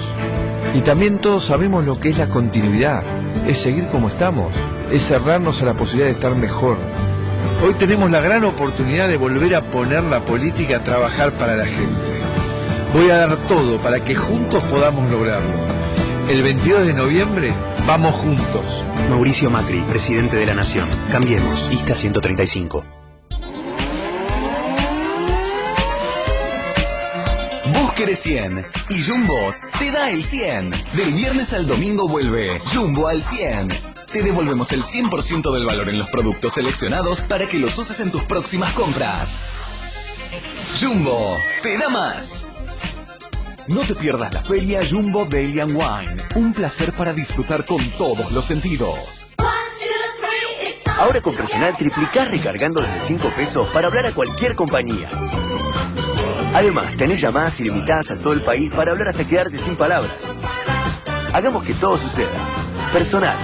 Y también todos sabemos lo que es la continuidad, es seguir como estamos, es cerrarnos a la posibilidad de estar mejor. Hoy tenemos la gran oportunidad de volver a poner la política a trabajar para la gente. Voy a dar todo para que juntos podamos lograrlo. El 22 de noviembre, vamos juntos. Mauricio Macri, presidente de la Nación. Cambiemos. Lista 135. Vos querés 100 y Jumbo te da el 100. Del viernes al domingo vuelve Jumbo al 100. Te devolvemos el 100% del valor en los productos seleccionados para que los uses en tus próximas compras. Jumbo te da más. No te pierdas la feria Jumbo Daily & Wine. Un placer para disfrutar con todos los sentidos. Ahora con Personal triplicás recargando desde 5 pesos para hablar a cualquier compañía. Además, tenés llamadas ilimitadas a todo el país para hablar hasta quedarte sin palabras. Hagamos que todo suceda. Personal.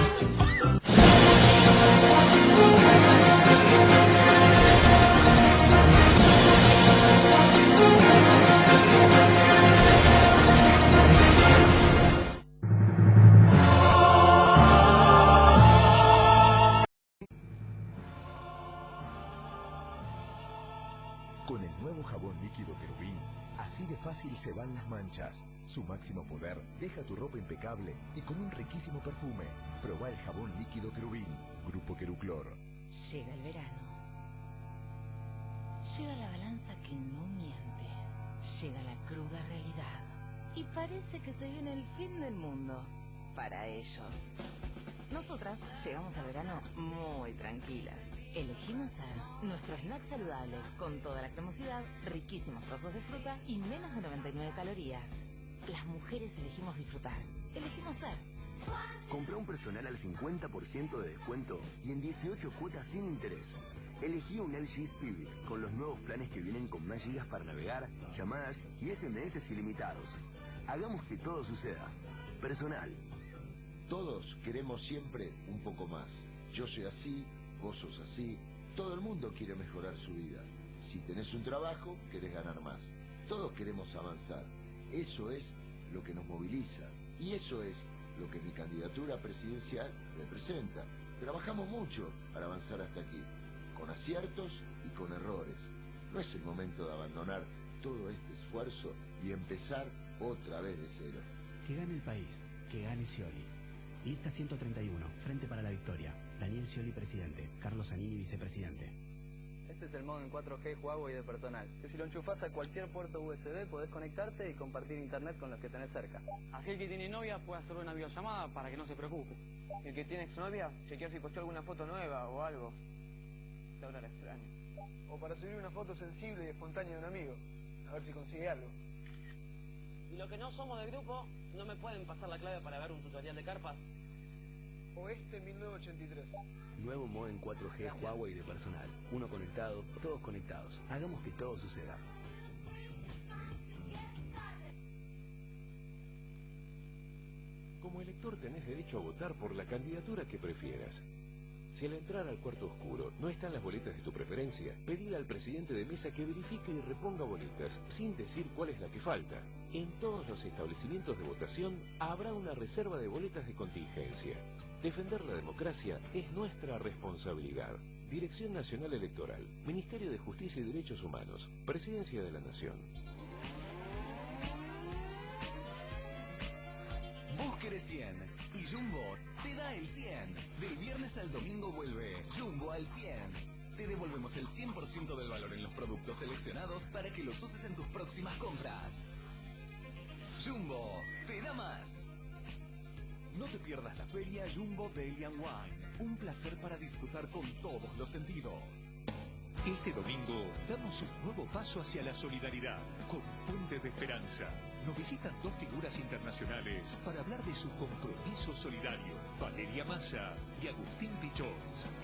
Con el nuevo jabón líquido Querubín, así de fácil se van las manchas. Su máximo poder deja tu ropa impecable y con un riquísimo perfume. Probá el jabón líquido Querubín, Grupo Queruclor. Llega el verano. Llega la balanza que no miente. Llega la cruda realidad. Y parece que se viene el fin del mundo. Para ellos. Nosotras llegamos al verano muy tranquilas. Elegimos ser nuestro snack saludable con toda la cremosidad, riquísimos trozos de fruta y menos de 99 calorías. Las mujeres elegimos disfrutar. Elegimos ser. Comprá un Personal al 50% de descuento y en 18 cuotas sin interés. Elegí un LG Spirit con los nuevos planes que vienen con más gigas para navegar, llamadas y SMS ilimitados. Hagamos que todo suceda. Personal. Todos queremos siempre un poco más. Yo soy así, vos sos así. Todo el mundo quiere mejorar su vida. Si tenés un trabajo, querés ganar más. Todos queremos avanzar. Eso es lo que nos moviliza. Y eso es lo que mi candidatura presidencial representa. Trabajamos mucho para avanzar hasta aquí, con aciertos y con errores. No es el momento de abandonar todo este esfuerzo y empezar otra vez de cero. Que gane el país, que gane Scioli. Lista 131, Frente para la Victoria. Daniel Scioli, presidente. Carlos Zanini, vicepresidente. Este es el modo en 4G Huawei de Personal, que si lo enchufás a cualquier puerto USB podés conectarte y compartir internet con los que tenés cerca. Así el que tiene novia puede hacer una videollamada para que no se preocupe. El que tiene exnovia, chequear si posteó alguna foto nueva o algo. Laura la extraña. O para subir una foto sensible y espontánea de un amigo, a ver si consigue algo. Y los que no somos del grupo, ¿no me pueden pasar la clave para ver un tutorial de carpas? Oeste 1983. Nuevo modo en 4G Huawei de Personal. Uno conectado, todos conectados. Hagamos que todo suceda. Como elector tenés derecho a votar por la candidatura que prefieras. Si al entrar al cuarto oscuro no están las boletas de tu preferencia, pedile al presidente de mesa que verifique y reponga boletas, sin decir cuál es la que falta. En todos los establecimientos de votación habrá una reserva de boletas de contingencia. Defender la democracia es nuestra responsabilidad. Dirección Nacional Electoral, Ministerio de Justicia y Derechos Humanos, Presidencia de la Nación. Vos querés 100 y Jumbo te da el 100. Del viernes al domingo vuelve Jumbo al 100. Te devolvemos el 100% del valor en los productos seleccionados para que los uses en tus próximas compras. Jumbo te da más. No te pierdas la feria Jumbo Daily and Wine. Un placer para disfrutar con todos los sentidos. Este domingo damos un nuevo paso hacia la solidaridad con un puente de esperanza. Nos visitan dos figuras internacionales para hablar de su compromiso solidario, Valeria Massa y Agustín Pichot.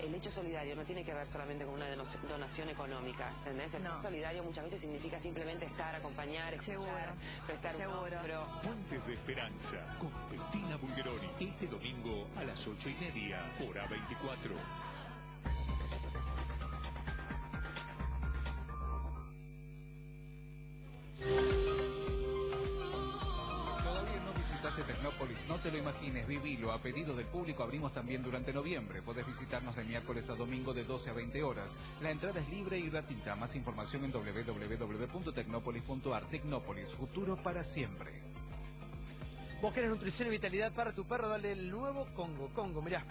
El hecho solidario no tiene que ver solamente con una donación económica, ¿entendés? El hecho solidario muchas veces significa simplemente estar, acompañar, escuchar, prestar un hombro. Puentes de Esperanza con Bettina Bulgeroni. Este domingo a las 8:30 por A24. Tecnópolis, no te lo imagines, vivilo. A pedido del público abrimos también durante noviembre. Podés visitarnos de miércoles a domingo de 12 a 20 horas. La entrada es libre y gratuita. Más información en www.tecnopolis.ar. Tecnópolis, futuro para siempre. Vos querés nutrición y vitalidad para tu perro, dale el nuevo Congo. Congo, mirá.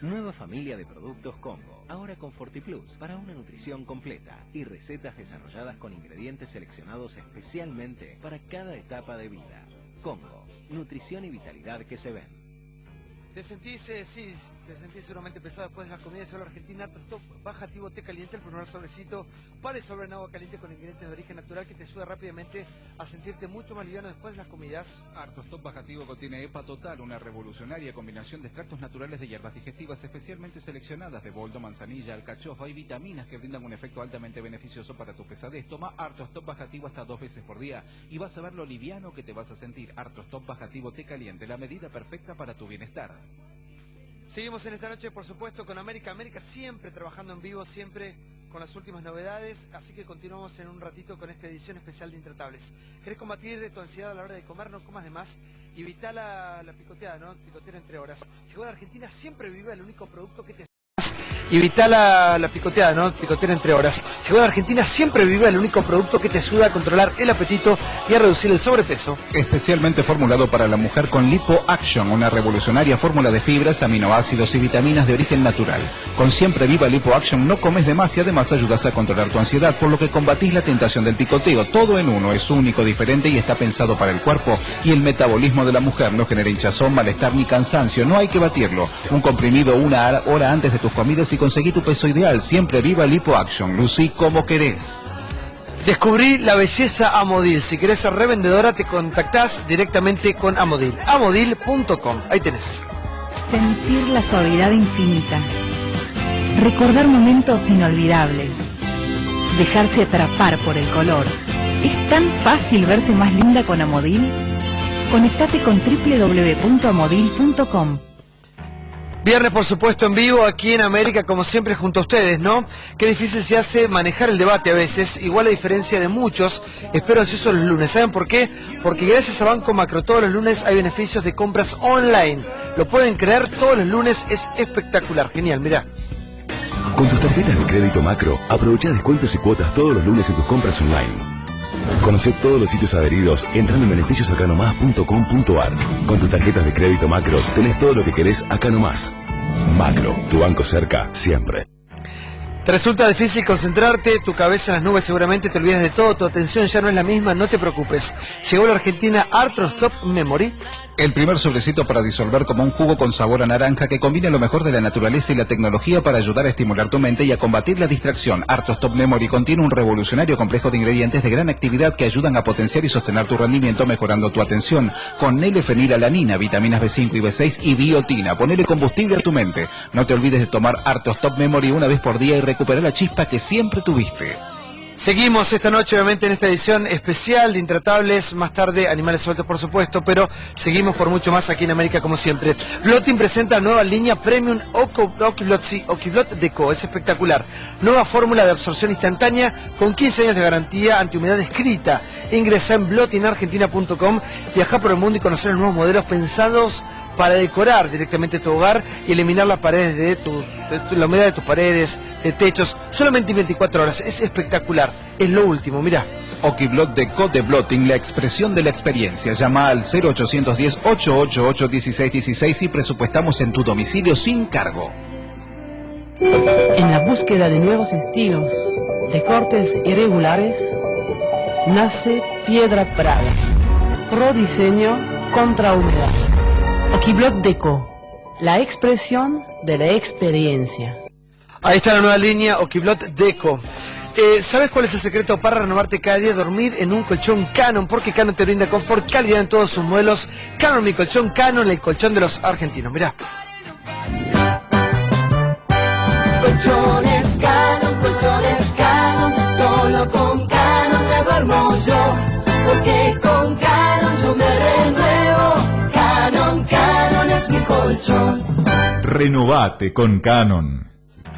Nueva familia de productos Congo, ahora con FortiPlus para una nutrición completa y recetas desarrolladas con ingredientes seleccionados especialmente para cada etapa de vida. Congo, nutrición y vitalidad que se ven. ¿Te sentís, te sentís seguramente pesado después de la comida de Suelo Argentina? Top Baja Activo Té Caliente, el primer sobrecito para el sobre en agua caliente con ingredientes de origen natural que te ayuda rápidamente a sentirte mucho más liviano después de las comidas. Artos Top Baja Activo contiene EPA Total, una revolucionaria combinación de extractos naturales de hierbas digestivas especialmente seleccionadas de boldo, manzanilla, alcachofa y vitaminas que brindan un efecto altamente beneficioso para tu pesadez. Toma Artos Top Baja Activo hasta 2 veces por día y vas a ver lo liviano que te vas a sentir. Artos Top Baja Activo Té Caliente, la medida perfecta para tu bienestar. Seguimos en esta noche, por supuesto, con América. América siempre trabajando en vivo, siempre con las últimas novedades. Así que continuamos en un ratito con esta edición especial de Intratables. ¿Querés combatir tu ansiedad a la hora de comer? No comas de más. Evita la picoteada, ¿no? Picotear entre horas. Llegó a la Argentina, siempre vive el único producto que te... Evita la picoteada, ¿no? Picotear entre horas. Llegó a la Argentina, siempre vive el único producto que te ayuda a controlar el apetito y a reducir el sobrepeso. Especialmente formulado para la mujer con Lipo Action, una revolucionaria fórmula de fibras, aminoácidos y vitaminas de origen natural. Con Siempre Viva Lipo Action no comes de más y además ayudas a controlar tu ansiedad, por lo que combatís la tentación del picoteo. Todo en uno, es único, diferente y está pensado para el cuerpo y el metabolismo de la mujer. No genera hinchazón, malestar ni cansancio. No hay que batirlo. Un comprimido una hora antes de tus comidas y conseguí tu peso ideal. Siempre Viva Lipo Action. Lucí como querés. Descubrí la belleza Amodil. Si querés ser revendedora, te contactás directamente con Amodil. Amodil.com. Ahí tenés. Sentir la suavidad infinita. Recordar momentos inolvidables. Dejarse atrapar por el color. ¿Es tan fácil verse más linda con Amodil? Conectate con www.amodil.com. Viernes, por supuesto, en vivo, aquí en América, como siempre, junto a ustedes, ¿no? Qué difícil se hace manejar el debate a veces, igual a diferencia de muchos. Espero ansiosos los lunes. ¿Saben por qué? Porque gracias a Banco Macro, todos los lunes hay beneficios de compras online. Lo pueden creer, todos los lunes es espectacular. Genial, mirá. Con tus tarjetas de crédito Macro, aprovecha descuentos y cuotas todos los lunes en tus compras online. Conoce todos los sitios adheridos entrando en beneficiosacanomas.com.ar. Con tus tarjetas de crédito Macro, tenés todo lo que querés acá nomás. Macro, tu banco cerca, siempre. Te resulta difícil concentrarte, tu cabeza en las nubes, seguramente te olvidas de todo, tu atención ya no es la misma, no te preocupes. Llegó a la Argentina Arthros Top Memory. El primer sobrecito para disolver como un jugo con sabor a naranja que combina lo mejor de la naturaleza y la tecnología para ayudar a estimular tu mente y a combatir la distracción. Arthros Top Memory contiene un revolucionario complejo de ingredientes de gran actividad que ayudan a potenciar y sostener tu rendimiento mejorando tu atención. Con L-fenilalanina, vitaminas B5 y B6 y biotina. Ponele combustible a tu mente. No te olvides de tomar Arthros Top Memory una vez por día y recuperar la chispa que siempre tuviste. Seguimos esta noche, obviamente, en esta edición especial de Intratables. Más tarde, Animales Sueltos, por supuesto, pero seguimos por mucho más aquí en América, como siempre. Blotin presenta la nueva línea Premium Okiblot Deco. Es espectacular. Nueva fórmula de absorción instantánea con 15 años de garantía antihumedad escrita. Ingresa en blotinargentina.com, viaja por el mundo y conocer los nuevos modelos pensados para decorar directamente tu hogar y eliminar las paredes de la humedad de tus paredes, de techos, solamente en 24 horas. Es espectacular, es lo último, mirá. Okiblot Deco de Blotting, la expresión de la experiencia. Llama al 0810-888-1616 y presupuestamos en tu domicilio sin cargo. En la búsqueda de nuevos estilos, de cortes irregulares, nace Piedra Prada. Pro diseño contra humedad. Oquiblot Deco, la expresión de la experiencia. Ahí está la nueva línea Oquiblot Deco. ¿Sabes cuál es el secreto para renovarte cada día? Dormir en un colchón Canon, porque Canon te brinda confort, calidad en todos sus modelos. Canon, mi colchón Canon, el colchón de los argentinos. Mirá. Colchones Canon, solo con Canon me duermo yo, porque con Canon yo me renuevo. Canon es mi colchón. Renovate con Canon.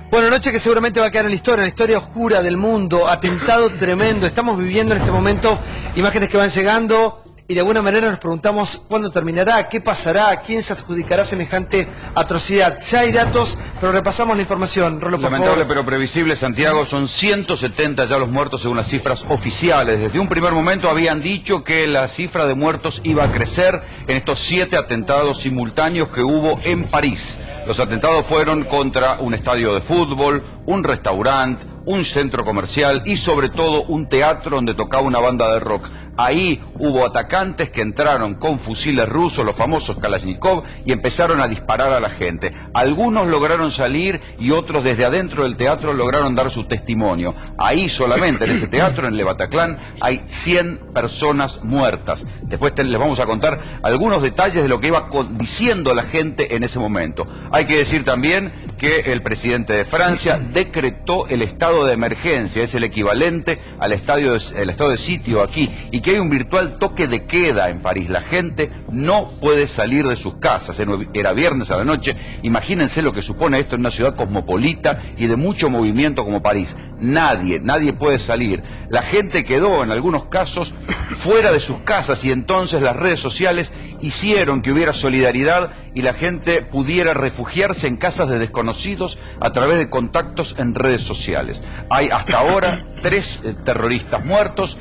Bueno, noche que seguramente va a quedar en la historia oscura del mundo, atentado tremendo. Estamos viviendo en este momento imágenes que van llegando y de alguna manera nos preguntamos cuándo terminará, qué pasará, quién se adjudicará semejante atrocidad. Ya hay datos, pero repasamos la información. Rolo, por Lamentable favor. pero previsible, Santiago, son 170 ya los muertos según las cifras oficiales. Desde un primer momento habían dicho que la cifra de muertos iba a crecer en estos 7 atentados simultáneos que hubo en París. Los atentados fueron contra un estadio de fútbol, un restaurante, un centro comercial y sobre todo un teatro donde tocaba una banda de rock. Ahí hubo atacantes que entraron con fusiles rusos, los famosos Kalashnikov, y empezaron a disparar a la gente. Algunos lograron salir y otros desde adentro del teatro lograron dar su testimonio. Ahí solamente, en ese teatro, en el Bataclan, hay 100 personas muertas. Después les vamos a contar algunos detalles de lo que iba diciendo la gente en ese momento. Hay que decir también que el presidente de Francia decretó el estado de emergencia, es el equivalente al estado de sitio aquí, y que hay un virtual toque de queda en París. La gente no puede salir de sus casas. Era viernes a la noche. Imagínense lo que supone esto en una ciudad cosmopolita y de mucho movimiento como París. Nadie puede salir. La gente quedó en algunos casos fuera de sus casas y entonces las redes sociales hicieron que hubiera solidaridad y la gente pudiera refugiarse en casas de desconocidos a través de contactos en redes sociales. Hay hasta ahora 3 terroristas muertos.